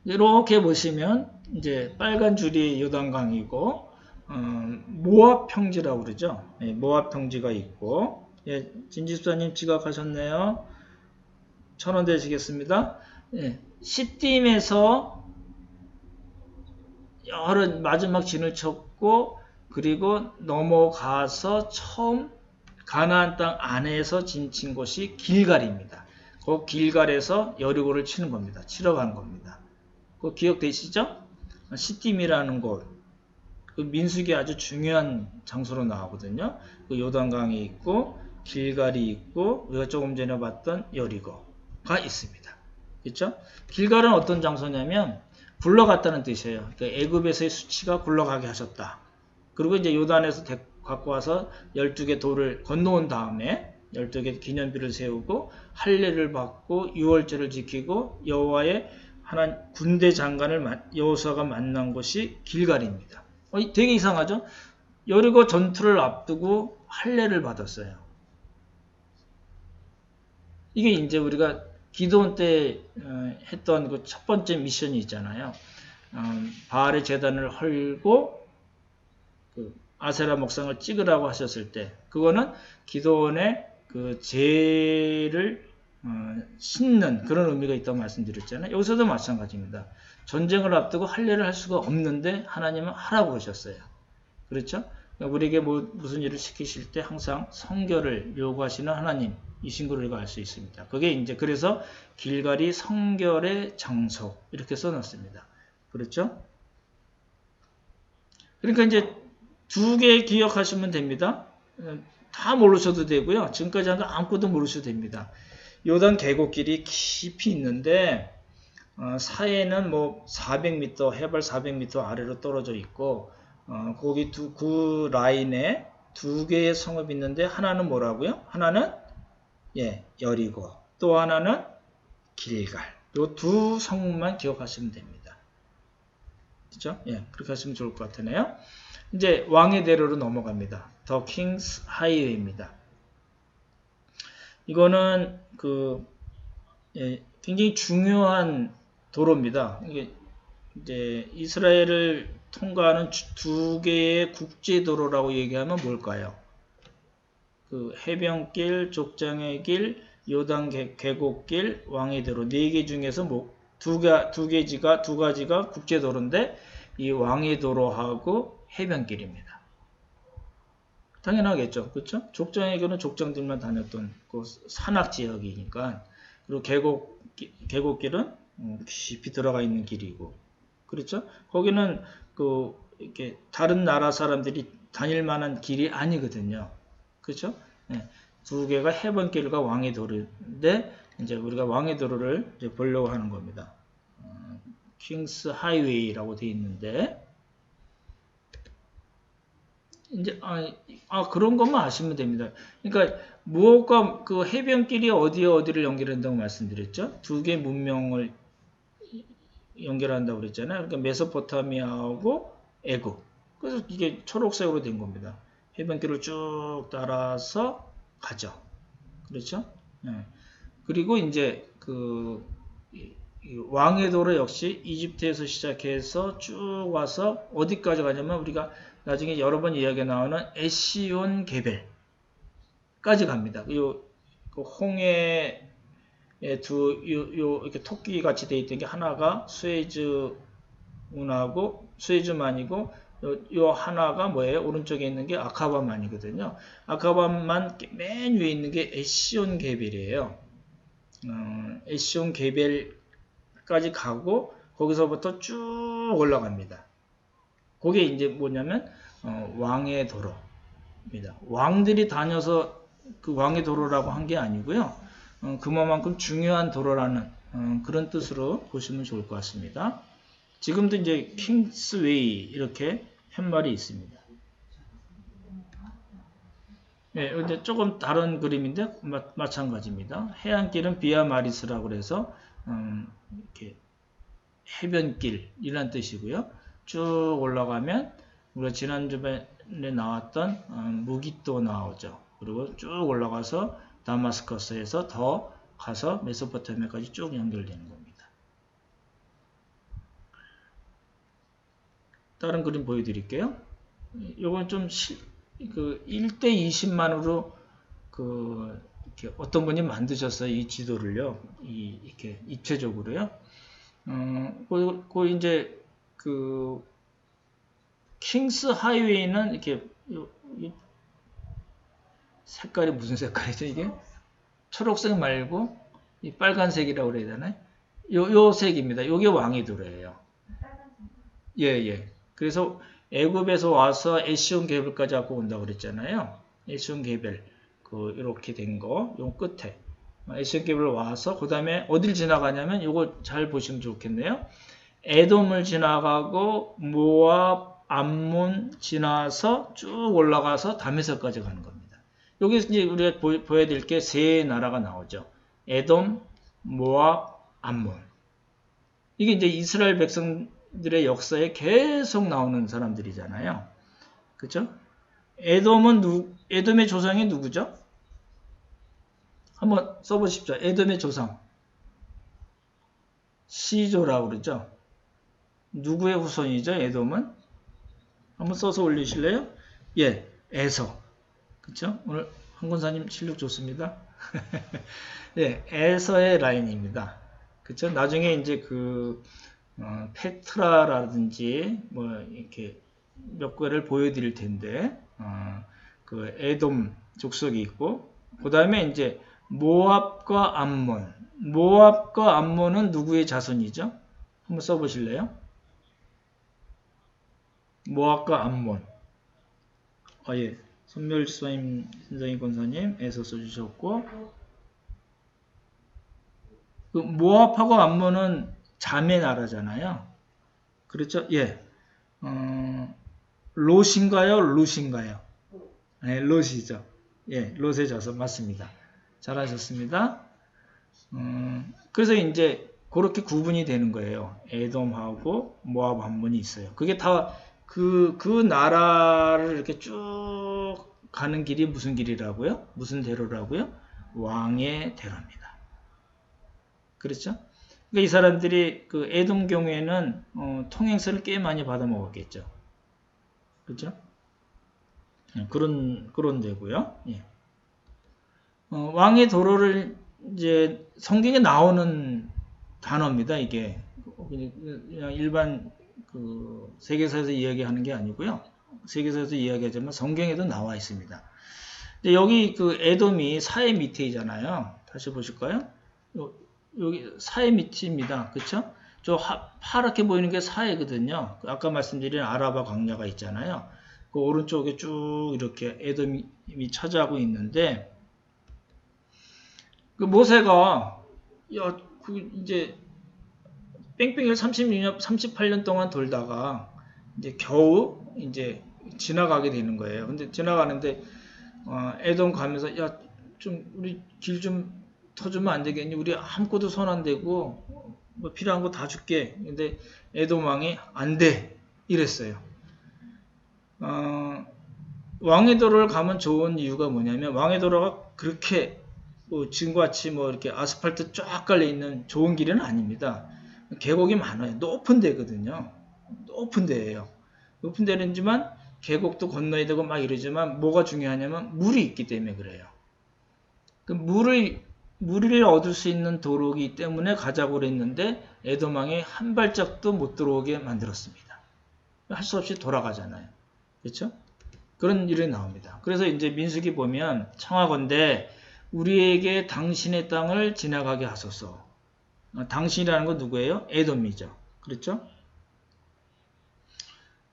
이렇게 보시면 이제 빨간 줄이 요단강이고 모압 평지라고 그러죠. 예, 모압 평지가 있고, 예, 진집사님 지각하셨네요. 1,000원 되시겠습니다. 예, 시딤에서 여러 마지막 진을 쳤고, 그리고 넘어가서 처음 가나안 땅 안에서 진친 곳이 길갈입니다. 그 길갈에서 여리고를 치는 겁니다. 치러 가는 겁니다. 그 기억되시죠? 시딤이라는 곳. 그 민수기 아주 중요한 장소로 나오거든요. 그 요단강이 있고 길갈이 있고 우리가 조금 전에 봤던 여리고가 있습니다. 그렇죠? 길갈은 어떤 장소냐면 굴러갔다는 뜻이에요. 그러니까 애굽에서의 수치가 굴러가게 하셨다. 그리고 이제 요단에서 갖고 와서 12개 돌을 건너온 다음에 12개 기념비를 세우고 할례를 받고 유월절을 지키고 여호와의 하나님 군대 장관을 여호수아가 만난 곳이 길갈입니다. 되게 이상하죠? 여리고 전투를 앞두고 할례를 받았어요. 이게 이제 우리가 기도원 때 했던 그 첫 번째 미션이 있잖아요. 바알의 제단을 헐고 그 아세라 목상을 찍으라고 하셨을 때, 그거는 기도원의 그 죄를 씻는 그런 의미가 있다고 말씀드렸잖아요. 여기서도 마찬가지입니다. 전쟁을 앞두고 할례를 할 수가 없는데 하나님은 하라고 그러셨어요. 그렇죠? 우리에게 무슨 일을 시키실 때 항상 성결을 요구하시는 하나님이신 걸 우리가 알 수 있습니다. 그게 이제 그래서 길갈이 성결의 장소 이렇게 써놨습니다. 그렇죠? 그러니까 이제 두 개 기억하시면 됩니다. 다 모르셔도 되고요. 지금까지 한 거 아무것도 모르셔도 됩니다. 요단 계곡길이 깊이 있는데 사해는 뭐 400m, 해발 400m 아래로 떨어져 있고 거기 그 라인에 두 개의 성읍이 있는데 하나는 뭐라고요? 하나는 여리고, 또 하나는 길갈. 요 두 성읍만 기억하시면 됩니다. 그렇죠? 예, 그렇게 하시면 좋을 것 같으네요. 이제 왕의 대로로 넘어갑니다. The King's Highway입니다. 이거는 굉장히 중요한 도로입니다. 이게 이제 이스라엘을 통과하는 두 개의 국제도로라고 얘기하면 뭘까요? 그 해변길, 족장의 길, 요단 계곡길, 왕의 도로 네 개 중에서 두 가지가 국제도로인데 이 왕의 도로하고 해변길입니다. 당연하겠죠. 그렇죠? 족장의 길은 족장들만 다녔던 그 산악 지역이니까, 그리고 계곡길은 깊이 들어가 있는 길이고, 그렇죠? 거기는 이렇게 다른 나라 사람들이 다닐 만한 길이 아니거든요. 그렇죠? 네. 두 개가 해변길과 왕의 도로인데 이제 우리가 왕의 도로를 이제 보려고 하는 겁니다. 킹스 하이웨이라고 되어 있는데 이제 그런 것만 아시면 됩니다. 그러니까 무엇과 그 해변길이 어디를 연결한다고 말씀드렸죠? 두 개 문명을 연결한다고 그랬잖아요. 그러니까 메소포타미아하고 애굽. 그래서 이게 초록색으로 된 겁니다. 해변길을 쭉 따라서 가죠. 그렇죠? 네. 그리고 이제 왕의 도로 역시 이집트에서 시작해서 쭉 와서 어디까지 가냐면 우리가 나중에 여러 번 이야기가 나오는 에시온 게벨까지 갑니다. 그 홍해 이렇게 토끼 같이 되어 있던 게 하나가 스웨즈만이고 요 하나가 뭐예요? 오른쪽에 있는 게 아카바만이거든요. 아카바만 맨 위에 있는 게 에시온 게벨이에요. 에시온 게벨까지 가고 거기서부터 쭉 올라갑니다. 그게 이제 뭐냐면 왕의 도로입니다. 왕들이 다녀서 그 왕의 도로라고 한 게 아니고요. 그만큼 중요한 도로라는 그런 뜻으로 보시면 좋을 것 같습니다. 지금도 이제 킹스웨이 이렇게 팻말이 있습니다. 네, 이제 조금 다른 그림인데 마찬가지입니다. 해안길은 비아 마리스라고 그래서 이렇게 해변길이란 뜻이고요. 쭉 올라가면 우리가 지난주에 나왔던 무기또 나오죠. 그리고 쭉 올라가서 다마스커스에서 더 가서 메소포타미아까지 쭉 연결되는 겁니다. 다른 그림 보여드릴게요. 이건 좀 1대 20만으로 이렇게 어떤 분이 만드셨어요. 이 지도를요. 이렇게 입체적으로요. 이제 킹스 하이웨이는 이렇게 색깔이 무슨 색깔이죠 이게? 초록색 말고 이 빨간색이라고 그래야 되나요? 요 색입니다. 요게 왕의 도로예요. 예. 그래서 애굽에서 와서 에시온 게벨까지 갖고 온다고 그랬잖아요. 에시온 게벨 이렇게 된 거, 요 끝에 에시온 게벨 와서 그 다음에 어딜 지나가냐면 요거 잘 보시면 좋겠네요. 에돔을 지나가고 모압, 암몬 지나서 쭉 올라가서 다메섹까지 가는 겁니다. 여기 이제 우리가 보여드릴 게 세 나라가 나오죠. 에돔, 모압, 암몬. 이게 이제 이스라엘 백성들의 역사에 계속 나오는 사람들이잖아요. 그렇죠? 에돔의 조상이 누구죠? 한번 써보십시오. 에돔의 조상. 시조라고 그러죠. 누구의 후손이죠? 에돔은? 한번 써서 올리실래요? 예, 에서. 그쵸? 오늘 한 권사님 실력 좋습니다. 예, 에서의 라인입니다. 그쵸? 나중에 이제 페트라라든지 뭐 이렇게 몇 개를 보여드릴 텐데, 에돔 족속이 있고, 그 다음에 이제 모압과 암몬. 모압과 암몬은 누구의 자손이죠? 한번 써보실래요? 모압과 암몬. 예. 선멸지사님, 신성희 권사님, 에서 써주셨고, 모압하고 암몬은 자매 나라잖아요. 그렇죠? 예. 롯인가요? 룻인가요? 네, 롯이죠. 예, 롯의 자손 맞습니다. 잘하셨습니다. 그래서 이제 그렇게 구분이 되는 거예요. 에돔하고 모압 암몬이 있어요. 그게 다 그 나라를 이렇게 쭉 가는 길이 무슨 길이라고요? 무슨 대로라고요? 왕의 대로입니다. 그렇죠? 그러니까 이 사람들이 에돔 경우에는 통행세를 꽤 많이 받아 먹었겠죠. 그렇죠? 그런 데고요. 예. 왕의 도로를 이제 성경에 나오는 단어입니다. 이게 그냥 일반 세계사에서 이야기하는 게 아니고요. 세계사에서 이야기하자면 성경에도 나와 있습니다. 여기 에돔이 사해 밑에이잖아요. 다시 보실까요? 여기 사해 밑입니다. 그렇죠? 저 파랗게 보이는 게 사해거든요. 아까 말씀드린 아라바 광야가 있잖아요. 그 오른쪽에 쭉 이렇게 에돔이 차지하고 있는데 모세가 이제 뺑뺑이를 38년 동안 돌다가 이제 겨우 이제 지나가게 되는 거예요. 근데 지나가는데 에돔 가면서 야 좀 우리 길 좀 터주면 안 되겠니? 우리 아무것도 손 안 대고 뭐 필요한 거 다 줄게. 근데 에돔 왕이 안 돼 이랬어요. 왕의 도로를 가면 좋은 이유가 뭐냐면 왕의 도로가 그렇게 지금과 같이 이렇게 아스팔트 쫙 깔려 있는 좋은 길은 아닙니다. 계곡이 많아요. 높은 데거든요. 높은 데예요. 높은 데는지만 계곡도 건너야 되고 막 이러지만 뭐가 중요하냐면 물이 있기 때문에 그래요. 물을 얻을 수 있는 도로이기 때문에 가자고 그랬는데 에돔 왕이 한 발짝도 못 들어오게 만들었습니다. 할 수 없이 돌아가잖아요. 그렇죠? 그런 일이 나옵니다. 그래서 이제 민수기 보면 청하건대 우리에게 당신의 땅을 지나가게 하소서. 당신이라는 건 누구예요? 에돔이죠. 그렇죠?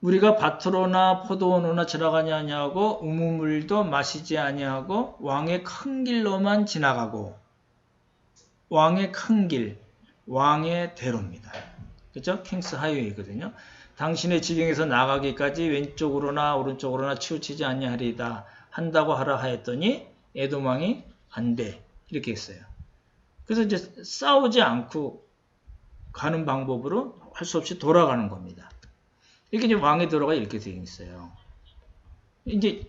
우리가 밭으로나 포도원으로나 지나가냐 아니하고 우무물도 마시지 아니하고 왕의 큰 길로만 지나가고 왕의 큰 길, 왕의 대로입니다. 그렇죠? 킹스 하이웨이거든요. 당신의 지경에서 나가기까지 왼쪽으로나 오른쪽으로나 치우치지 아니하리다 한다고 하라 하였더니 에돔 왕이 안 돼. 이렇게 했어요. 그래서 이제 싸우지 않고 가는 방법으로 할 수 없이 돌아가는 겁니다. 이렇게 이제 왕의 대로가 이렇게 되어 있어요. 이제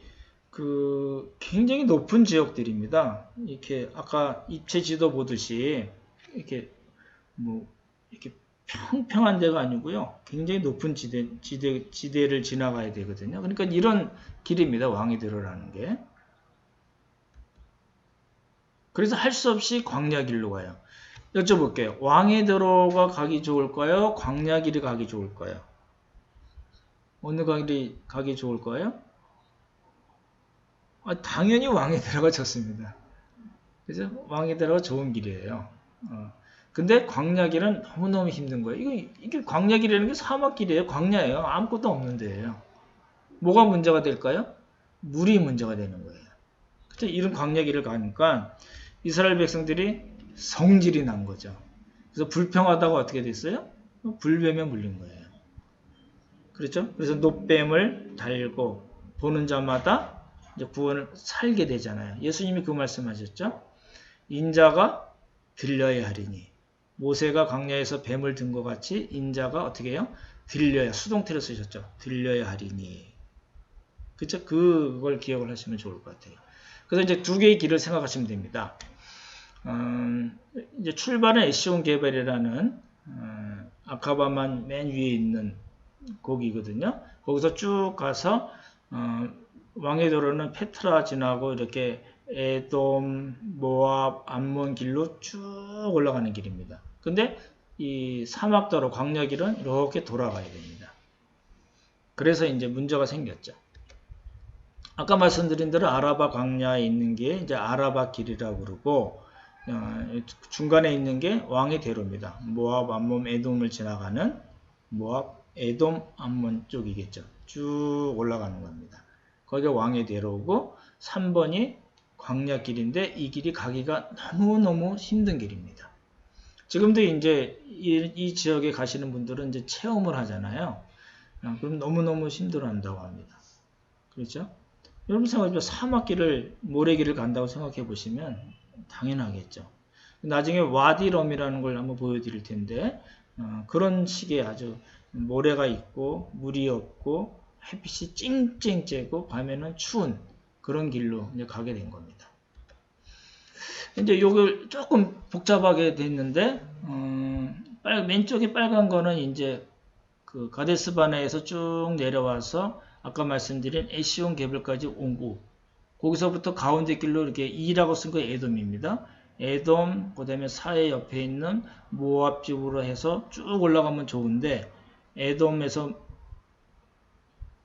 굉장히 높은 지역들입니다. 이렇게 아까 입체 지도 보듯이 이렇게 이렇게 평평한 데가 아니고요. 굉장히 높은 지대를 지나가야 되거든요. 그러니까 이런 길입니다. 왕의 대로라는 게. 그래서 할 수 없이 광야 길로 가요. 여쭤볼게요. 왕의 대로가 가기 좋을까요? 광야 길이 가기 좋을까요? 어느 길이 가기 좋을까요? 당연히 왕의 대로가 좋습니다. 그죠? 왕의 대로가 좋은 길이에요. 근데 광야길은 너무너무 힘든 거예요. 이게 광야길이라는 게 사막길이에요. 광야예요. 아무것도 없는 데예요. 뭐가 문제가 될까요? 물이 문제가 되는 거예요. 그쵸? 이런 광야길을 가니까 이스라엘 백성들이 성질이 난 거죠. 그래서 불평하다가 어떻게 됐어요? 불뱀에 물린 거예요. 그렇죠? 그래서 놋뱀을 달고 보는 자마다 이제 구원을 살게 되잖아요. 예수님이 그 말씀하셨죠? 인자가 들려야 하리니. 모세가 광야에서 뱀을 든 것 같이 인자가 어떻게 해요? 들려야, 수동태로 쓰셨죠? 들려야 하리니. 그쵸? 그걸 기억을 하시면 좋을 것 같아요. 그래서 이제 두 개의 길을 생각하시면 됩니다. 이제 출발은 에시온 게벨이라는 아카바만 맨 위에 있는 거기거든요. 거기서 쭉 가서 왕의 도로는 페트라 지나고 이렇게 에돔, 모압, 암몬 길로 쭉 올라가는 길입니다. 근데 이 사막도로 광야길은 이렇게 돌아가야 됩니다. 그래서 이제 문제가 생겼죠. 아까 말씀드린 대로 아라바 광야에 있는 게 이제 아라바 길이라고 그러고 중간에 있는 게 왕의 대로입니다. 모압, 암몬, 에돔을 지나가는 모압, 에돔, 암몬 쪽이겠죠. 쭉 올라가는 겁니다. 거기가 왕의 대로고 3번이 광야길인데 이 길이 가기가 너무너무 힘든 길입니다. 지금도 이제 이 지역에 가시는 분들은 이제 체험을 하잖아요. 그럼 너무너무 힘들어 한다고 합니다. 그렇죠? 여러분 생각해보면 사막길을, 모래길을 간다고 생각해 보시면 당연하겠죠. 나중에 와디럼이라는 걸 한번 보여드릴 텐데 그런 식의 아주 모래가 있고 물이 없고 햇빛이 찡찡 쬐고 밤에는 추운 그런 길로 이제 가게 된 겁니다. 이제 요걸 조금 복잡하게 됐는데 왼쪽에 빨간 거는 이제 그 가데스 바네에서 쭉 내려와서 아까 말씀드린 에시온 게벨까지 온 곳. 거기서부터 가운데 길로 이렇게 2라고 쓴 거 에돔입니다. 에돔, 그 다음에 사해 옆에 있는 모압 쪽으로 해서 쭉 올라가면 좋은데 에돔에서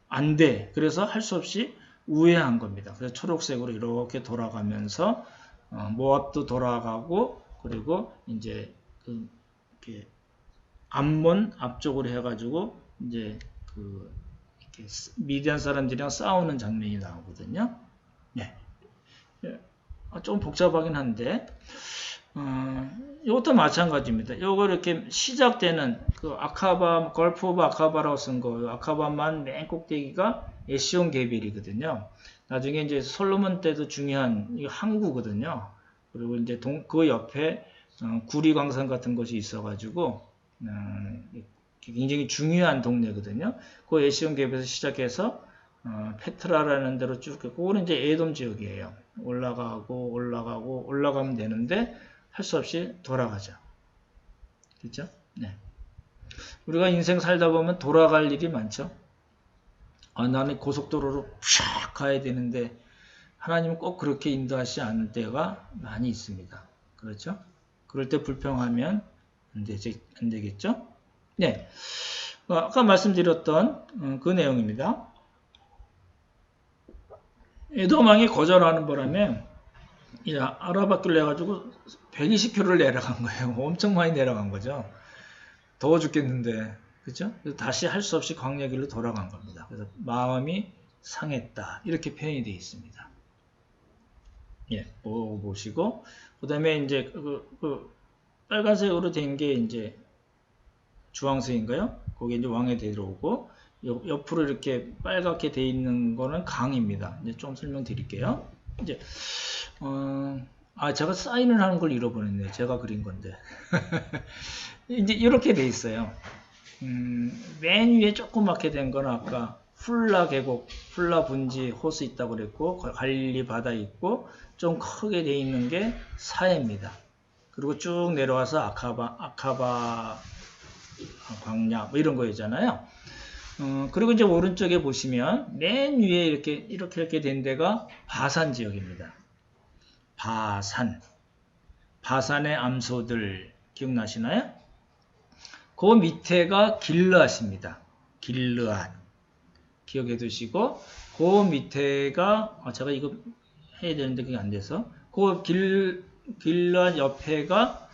안 돼. 그래서 할 수 없이 우회한 겁니다. 그래서 초록색으로 이렇게 돌아가면서 모압도 돌아가고 그리고 이제 이렇게 암몬 앞쪽으로 해가지고 이제 이렇게 미디안 사람들이랑 싸우는 장면이 나오거든요. 네. 좀 복잡하긴 한데 이것도 마찬가지입니다. 이거 이렇게 시작되는 그 아카바, 걸프 오브 아카바라고 쓴 거, 아카바만 맨 꼭대기가 에시온 게빌이거든요. 나중에 이제 솔로몬 때도 중요한 항구거든요. 그리고 이제 그 옆에 구리광산 같은 것이 있어가지고 굉장히 중요한 동네거든요. 그 에시온 게빌에서 시작해서 페트라라는 데로 쭉 그거는 이제 에돔 지역이에요. 올라가면 되는데 할 수 없이 돌아가죠. 그렇죠? 네. 우리가 인생 살다 보면 돌아갈 일이 많죠. 나는 고속도로로 쫙 가야 되는데 하나님은 꼭 그렇게 인도하시지 않을 때가 많이 있습니다. 그렇죠? 그럴 때 불평하면 안 되겠죠? 네. 아까 말씀드렸던 그 내용입니다. 에돔왕이 거절하는 바람에 아라바길을 내가지고 120km를 내려간 거예요. 엄청 많이 내려간 거죠. 더워 죽겠는데, 그죠? 다시 할 수 없이 광야 길로 돌아간 겁니다. 그래서 마음이 상했다 이렇게 표현이 되어 있습니다. 예, 보시고 그 다음에 이제 빨간색으로 된 게 이제 주황색인가요? 거기에 이제 왕에 들어오고 옆으로 이렇게 빨갛게 돼 있는 거는 강입니다. 이제 좀 설명드릴게요. 이제 제가 사인을 하는 걸 잃어버렸네요. 제가 그린 건데. 이제 이렇게 돼 있어요. 맨 위에 조그맣게 된 거는 아까 훌라 계곡, 훌라 분지 호수 있다고 그랬고 갈릴리 바다 있고 좀 크게 돼 있는 게 사해입니다. 그리고 쭉 내려와서 아카바 광야 뭐 이런 거였잖아요. 그리고 이제 오른쪽에 보시면 맨 위에 이렇게 된 데가 바산 지역입니다. 바산의 암소들 기억나시나요? 그 밑에가 길르앗입니다. 길르앗 기억해 두시고 그 밑에가 제가 이거 해야 되는데 그게 안 돼서 그 길르앗 옆에가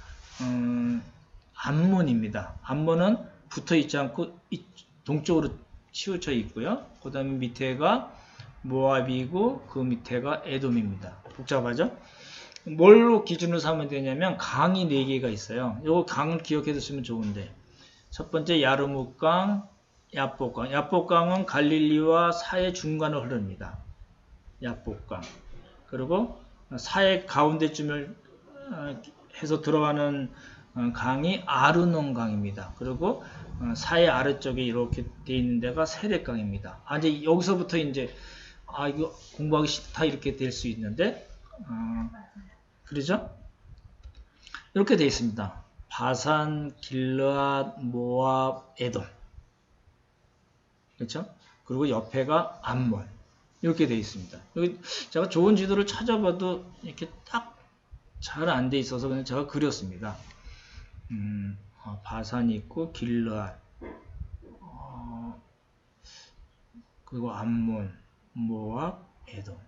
암몬입니다. 암몬은 붙어 있지 않고 동쪽으로 치우쳐 있고요. 그 다음에 밑에가 모압이고 그 밑에가 에돔입니다. 복잡하죠? 뭘로 기준으로 삼으면 되냐면 강이 4개가 있어요. 이 강을 기억해 두시면 좋은데 첫 번째 야르묵강, 야복강. 야복강은 갈릴리와 사해 중간을 흐릅니다. 야복강. 그리고 사해 가운데쯤을 해서 들어가는 강이 아르논강입니다. 그리고 사해 아래쪽에 이렇게 돼 있는 데가 세렛강입니다. 이제 여기서부터 이제 이거 공부하기 싫다 이렇게 될 수 있는데 그러죠? 이렇게 돼 있습니다. 바산, 길르앗, 모압, 에돔. 그렇죠? 그리고 옆에가 암몬. 이렇게 돼 있습니다. 여기 제가 좋은 지도를 찾아봐도 이렇게 딱 잘 안 돼 있어서 그냥 제가 그렸습니다. 바산이 있고 길르앗, 그리고 암몬, 모압, 에돔.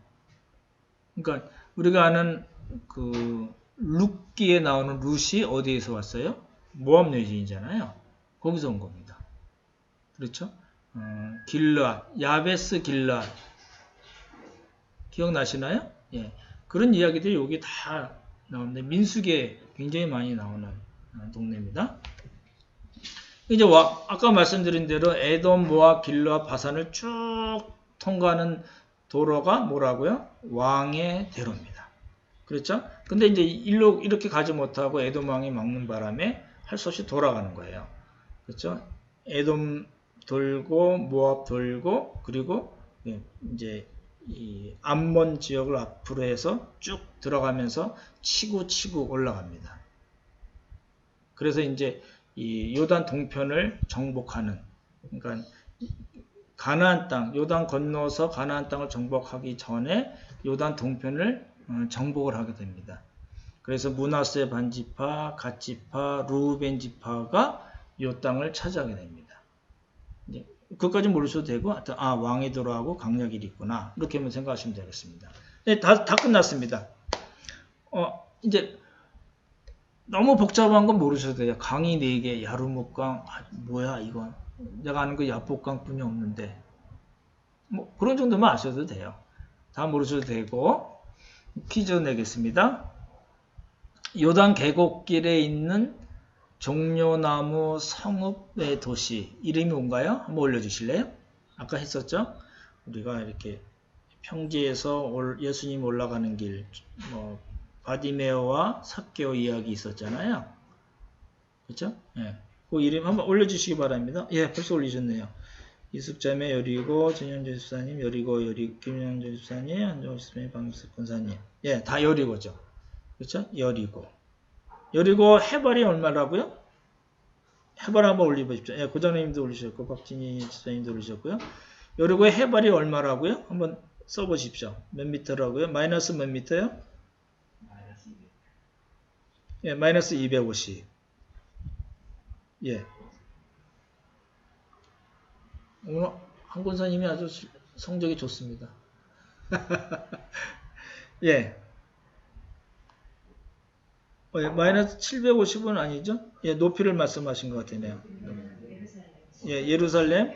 그러니까 우리가 아는 그 룻기에 나오는 룻이 어디에서 왔어요? 모압 내진이잖아요. 거기서 온 겁니다. 그렇죠? 길르앗, 야베스 길르앗 기억나시나요? 예, 그런 이야기들이 여기 다 나오는데 민수기에 굉장히 많이 나오는 동네입니다. 이제 아까 말씀드린 대로 에돔, 모압, 길르앗, 바산을 쭉 통과하는 도로가 뭐라고요? 왕의 대로입니다. 그렇죠? 근데 이제 일로 이렇게 가지 못하고 에돔 왕이 막는 바람에 할 수 없이 돌아가는 거예요. 그렇죠? 에돔 돌고 모압 돌고 그리고 이제 이 암몬 지역을 앞으로 해서 쭉 들어가면서 치고 올라갑니다. 그래서 이제 이 요단 동편을 정복하는, 그러니까 가나안 땅, 요단 건너서 가나안 땅을 정복하기 전에 요단 동편을 정복을 하게 됩니다. 그래서 므낫세 반지파, 갓지파, 루벤 지파가 요 땅을 차지하게 됩니다. 그것까지 모르셔도 되고, 왕이 돌아가고 강약일이 있구나. 이렇게만 생각하시면 되겠습니다. 네, 다 끝났습니다. 이제 너무 복잡한 건 모르셔도 돼요. 강이 4개, 야르묵강, 뭐야 이건. 내가 아는 거 야복강뿐이 없는데. 뭐 그런 정도만 아셔도 돼요. 다 모르셔도 되고. 퀴즈 내겠습니다. 요단 계곡길에 있는 종려나무 성읍의 도시 이름이 뭔가요? 한번 올려주실래요? 아까 했었죠? 우리가 이렇게 평지에서 예수님 올라가는 길, 바디메오와 삭개오 이야기 있었잖아요. 그렇죠? 예. 그 이름 한번 올려주시기 바랍니다. 예, 벌써 올리셨네요. 이숙자매 여리고, 전현재 집사님, 여리고, 김현재 집사님, 한정호 집사님, 방기석 권사님. 예, 다 여리고죠. 그렇죠? 여리고 해발이 얼마라고요? 해발 한번 올려보십시오. 예, 고장님도 올리셨고, 박진희 집사님도 올리셨고요. 여리고의 해발이 얼마라고요? 한번 써보십시오. 몇 미터라고요? 마이너스 몇 미터요? 예, 마이너스 250. 예. 오늘 한 권사님이 아주 성적이 좋습니다. 예. 마이너스 750은 아니죠? 예, 높이를 말씀하신 것 같으네요. 예, 예루살렘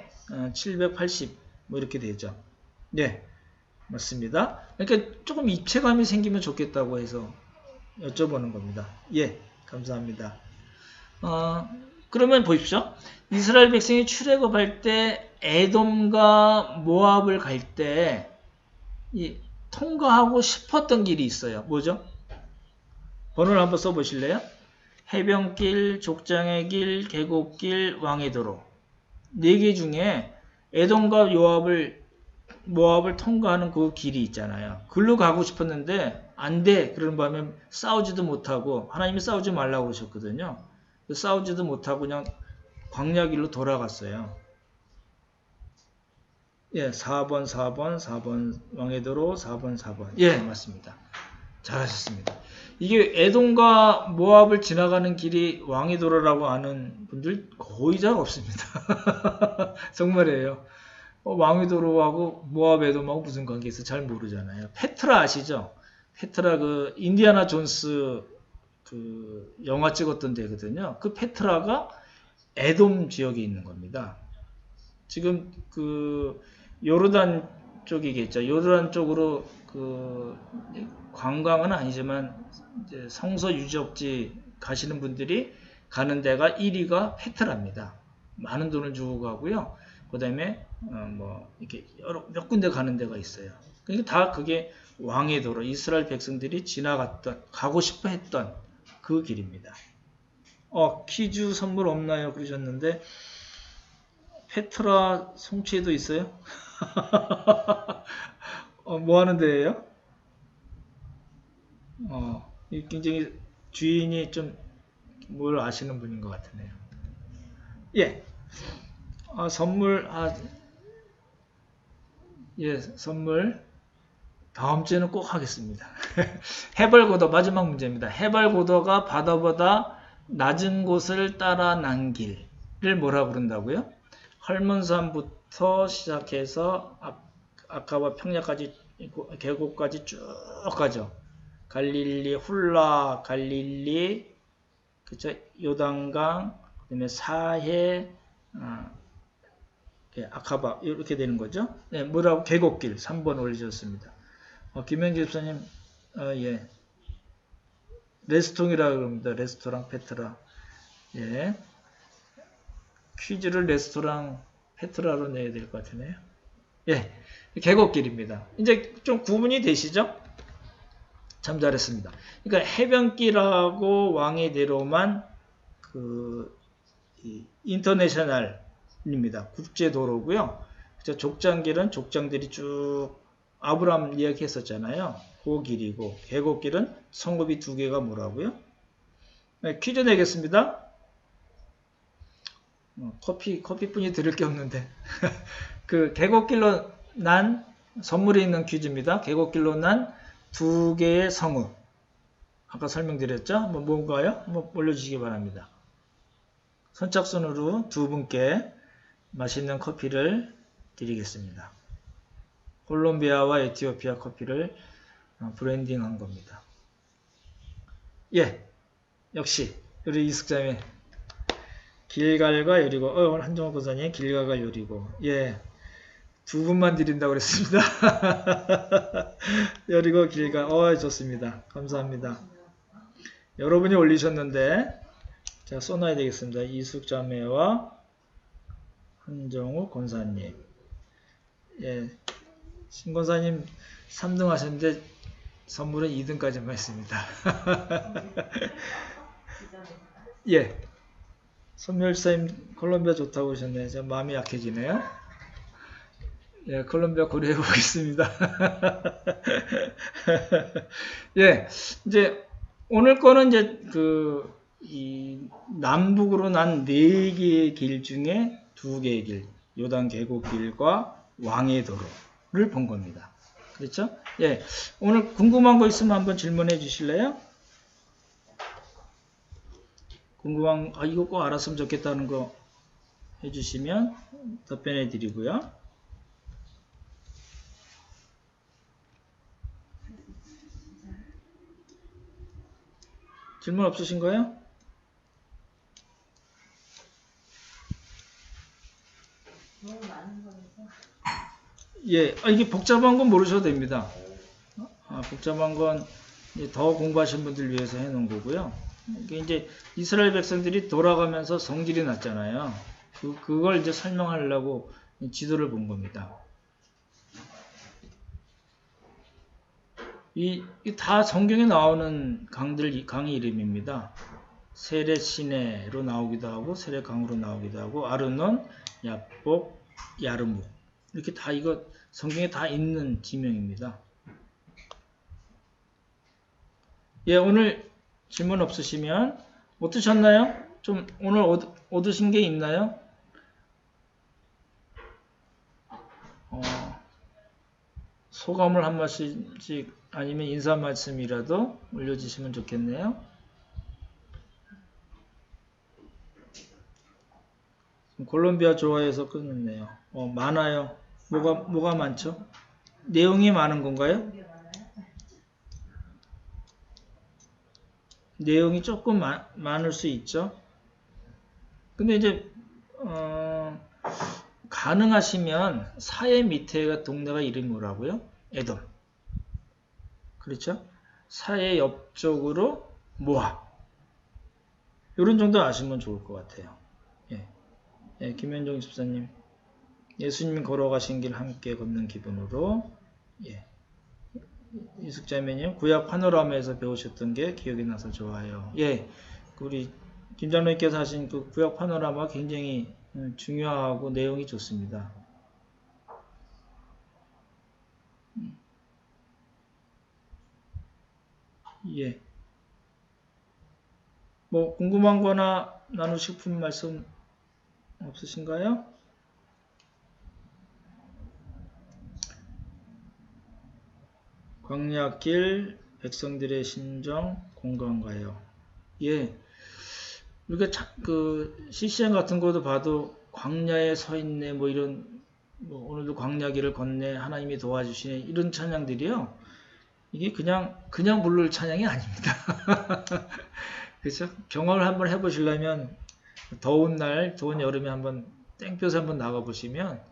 780 뭐 이렇게 되죠. 예, 맞습니다. 그러니까 조금 입체감이 생기면 좋겠다고 해서 여쭤보는 겁니다. 예, 감사합니다. 그러면 보십시오. 이스라엘 백성이 출애굽할 때 에돔과 모압을 갈 때 통과하고 싶었던 길이 있어요. 뭐죠? 번호를 한번 써보실래요? 해변길, 족장의 길, 계곡길, 왕의 도로. 4개 중에 에돔과 모압을 통과하는 그 길이 있잖아요. 글로 가고 싶었는데 안 돼. 그런 밤에 싸우지도 못하고 하나님이 싸우지 말라고 그러셨거든요. 싸우지도 못하고 그냥 광야길로 돌아갔어요. 예, 4번 왕의 도로 4번. 예, 맞습니다. 잘하셨습니다. 이게 에돔과 모압을 지나가는 길이 왕의 도로라고 아는 분들 거의 잘 없습니다. 정말이에요. 왕의 도로하고 모압 에돔하고 무슨 관계 있어 잘 모르잖아요. 페트라 아시죠? 페트라 그 인디아나 존스 그 영화 찍었던 데거든요. 그 페트라가 에돔 지역에 있는 겁니다. 지금 그 요르단 쪽이겠죠. 요르단 쪽으로 그 관광은 아니지만 이제 성서 유적지 가시는 분들이 가는 데가 1위가 페트라입니다. 많은 돈을 주고 가고요. 그다음에 뭐 이렇게 몇 군데 가는 데가 있어요. 그러니까 다 그게 왕의 도로, 이스라엘 백성들이 지나갔던 가고 싶어 했던 그 길입니다. 퀴즈 선물 없나요? 그러셨는데 페트라 송치에도 있어요? 뭐 하는 데예요? 굉장히 주인이 좀 뭘 아시는 분인 것 같으네요. 예. 선물, 예, 선물. 다음 주에는 꼭 하겠습니다. 해발고도 마지막 문제입니다. 해발고도가 바다보다 낮은 곳을 따라 난 길을 뭐라 부른다고요? 헐몬산부터 시작해서 아카바 평야까지 계곡까지 쭉 가죠. 갈릴리, 훌라, 갈릴리, 그쵸? 요단강, 그다음에 사해, 아카바 이렇게 되는 거죠. 네, 뭐라고 계곡길 3번 올리셨습니다. 김현기 집사님, 예, 레스토랑이라고 그럽니다. 레스토랑 페트라. 예, 퀴즈를 레스토랑 페트라로 내야 될 것 같으네요. 예, 계곡길입니다. 이제 좀 구분이 되시죠? 참 잘했습니다. 그러니까 해변길하고 왕의 대로만 인터내셔널입니다. 국제도로고요. 족장길은 족장들이 쭉 아브라함 이야기했었잖아요. 그 길이고 계곡길은 성읍이 2개가 뭐라고요? 네, 퀴즈 내겠습니다. 커피뿐이 들을 게 없는데 그 계곡길로 난 선물이 있는 퀴즈입니다. 계곡길로 난 2개의 성읍. 아까 설명드렸죠? 한번 뭔가요? 한번 올려주시기 바랍니다. 선착순으로 2분께 맛있는 커피를 드리겠습니다. 콜롬비아와 에티오피아 커피를 브랜딩한 겁니다. 예, 역시 우리 이숙자매 길갈과 여리고 오늘 한정호 권사님 길갈과 여리고 예 2분만 드린다고 그랬습니다. 여리고 길갈 좋습니다. 감사합니다. 여러분이 올리셨는데 제가 써놔야 되겠습니다. 이숙자매와 한정호 권사님 예, 신 권사님 3등 하셨는데 선물은 2등까지만 했습니다. 예, 손멸사님 콜롬비아 좋다고 하셨네요. 저 마음이 약해지네요. 예, 콜롬비아 고려해 보겠습니다. 예, 이제 오늘 거는 이제 이 남북으로 난 4개의 길 중에 2개의 길, 요단 계곡길과 왕의 도로를 본 겁니다. 그렇죠? 예, 오늘 궁금한 거 있으면 한번 질문해 주실래요? 궁금한, 이거 꼭 알았으면 좋겠다는 거 해주시면 답변해 드리고요. 질문 없으신 거예요? 너무 많은 거라서. 예, 이게 복잡한 건 모르셔도 됩니다. 복잡한 건 더 공부하신 분들 위해서 해놓은 거고요. 이게 이제 이스라엘 백성들이 돌아가면서 성질이 났잖아요. 그걸 이제 설명하려고 지도를 본 겁니다. 이 다 성경에 나오는 강의 이름입니다. 세렛 시내로 나오기도 하고 세렛 강으로 나오기도 하고 아르논, 야복, 야르묵 이렇게 다 이거 성경에 다 있는 지명입니다. 예, 오늘 질문 없으시면 어떠셨나요? 좀 오늘 얻으신 게 있나요? 소감을 한 말씀씩 아니면 인사 말씀이라도 올려주시면 좋겠네요. 콜롬비아 좋아해서 끊었네요. 많아요. 뭐가 많죠? 내용이 많은 건가요? 내용이 조금 많을 수 있죠. 근데 이제 가능하시면 사해 밑에가 동네가 이름이 뭐라고요? 에돔. 그렇죠? 사해 옆쪽으로 모압. 이런 정도 아시면 좋을 것 같아요. 예, 김현종 집사님. 예수님이 걸어가신 길 함께 걷는 기분으로. 예. 이숙자매님, 구약 파노라마에서 배우셨던 게 기억이 나서 좋아요. 예, 우리 김장로님께서 하신 그 구약 파노라마 굉장히 중요하고 내용이 좋습니다. 예. 뭐 궁금한 거나 나누고 싶은 말씀 없으신가요? 광야길 백성들의 심정 공감가요. 예. 우리가 그 CCM 같은 것도 봐도 광야에 서 있네 뭐 이런 오늘도 광야길을 걷네 하나님이 도와주시네 이런 찬양들이요. 이게 그냥 부를 찬양이 아닙니다. 그렇죠? 경험을 한번 해보시려면 더운 날, 더운 여름에 한번 땡볕에 한번 나가보시면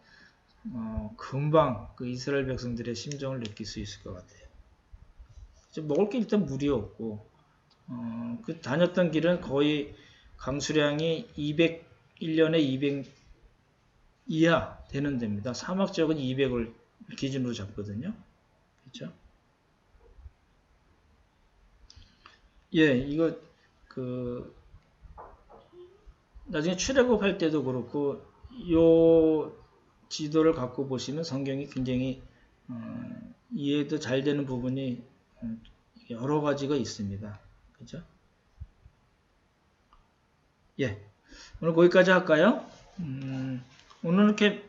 금방 그 이스라엘 백성들의 심정을 느낄 수 있을 것 같아요. 먹을 게 일단 물이 없고 그 다녔던 길은 거의 강수량이 1년에 200 이하 되는 데입니다. 사막 지역은 200을 기준으로 잡거든요. 그렇죠? 예, 이거 나중에 출애굽할 때도 그렇고 요 지도를 갖고 보시면 성경이 굉장히 이해도 잘 되는 부분이 여러 가지가 있습니다. 그죠? 예. 오늘 거기까지 할까요? 오늘 이렇게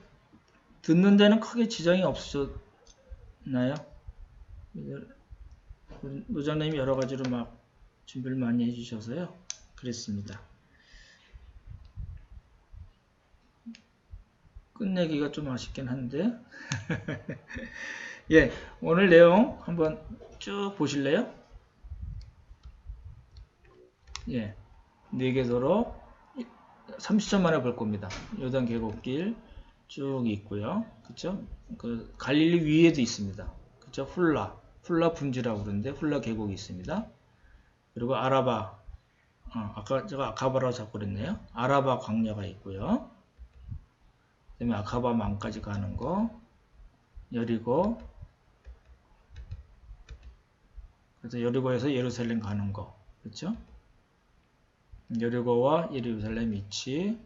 듣는 데는 크게 지장이 없으셨나요? 노장님이 여러 가지로 막 준비를 많이 해주셔서요. 그랬습니다. 끝내기가 좀 아쉽긴 한데. 예. 오늘 내용 한번 쭉 보실래요? 예. 4개 도로 30초 만에 볼 겁니다. 요단 계곡길 쭉 있고요. 그쵸? 그 갈릴리 위에도 있습니다. 그쵸? 훌라 분지라고 그러는데 훌라 계곡이 있습니다. 그리고 아라바 아까 제가 아카바라고 자꾸 그랬네요. 아라바 광야가 있고요. 그 다음에 아카바 망까지 가는 거 여리고 그래서 여리고에서 예루살렘 가는 거 그렇죠? 여리고와 예루살렘 위치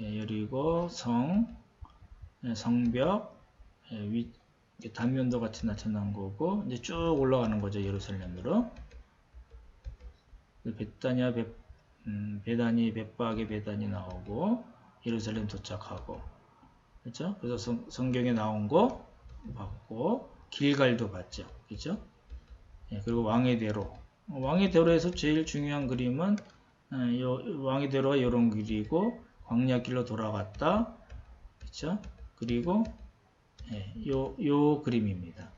여리고 성벽 단면도 같이 나타난 거고 이제 쭉 올라가는 거죠. 예루살렘으로 베다니 벳박의 베다니 나오고 예루살렘 도착하고 그렇죠? 그래서 성경에 나온 거 봤고 길갈도 봤죠. 그렇죠? 그리고 왕의 대로에서 제일 중요한 그림은 왕의 대로가 이런 길이고 광야 길로 돌아갔다. 그렇죠? 그리고 예, 요 그림입니다.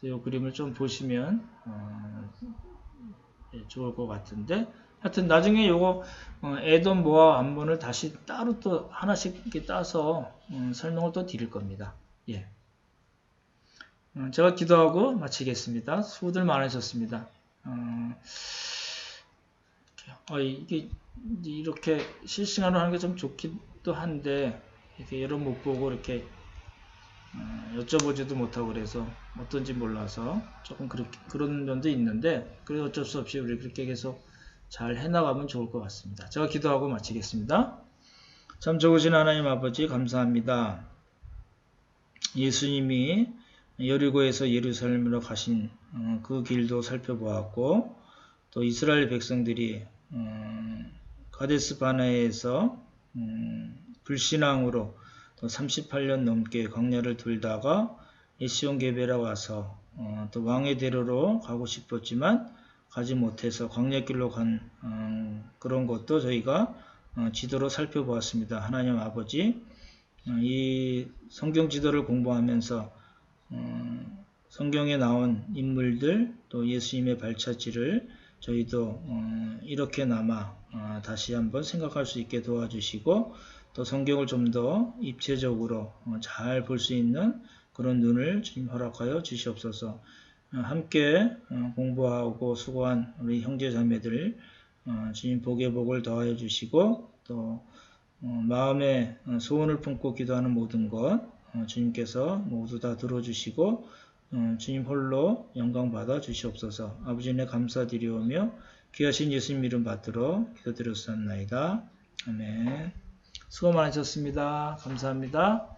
요 그림을 좀 보시면 예, 좋을 것 같은데, 하여튼 나중에 요거 에돔 모압 암몬을 다시 따로 또 하나씩 이렇게 따서 설명을 또 드릴 겁니다. 예. 제가 기도하고 마치겠습니다. 수고들 많으셨습니다. 이게 이렇게 실시간으로 하는 게 좀 좋기도 한데, 이렇게 여러 못 보고 이렇게 여쭤보지도 못하고 그래서 어떤지 몰라서 조금 그런 면도 있는데, 그래도 어쩔 수 없이 우리 그렇게 계속 잘 해나가면 좋을 것 같습니다. 제가 기도하고 마치겠습니다. 참 좋으신 하나님 아버지 감사합니다. 예수님이 여리고에서 예루살렘으로 가신 그 길도 살펴보았고, 또 이스라엘 백성들이 가데스 바네에서 불신앙으로 또 38년 넘게 광야를 돌다가 에시온 게베라 와서 또 왕의 대로로 가고 싶었지만 가지 못해서 광야길로 간 그런 것도 저희가 지도로 살펴보았습니다. 하나님 아버지, 이 성경 지도를 공부하면서 성경에 나온 인물들 또 예수님의 발자취를 저희도 이렇게나마 다시 한번 생각할 수 있게 도와주시고, 또 성경을 좀 더 입체적으로 잘 볼 수 있는 그런 눈을 주님 허락하여 주시옵소서. 함께 공부하고 수고한 우리 형제자매들 주님 복의 복을 더하여 주시고, 또 마음에 소원을 품고 기도하는 모든 것 주님께서 모두 다 들어주시고 주님 홀로 영광 받아 주시옵소서. 아버지 은혜 감사드리오며 귀하신 예수님 이름 받들어 기도드렸사옵나이다. 아멘. 수고 많으셨습니다. 감사합니다.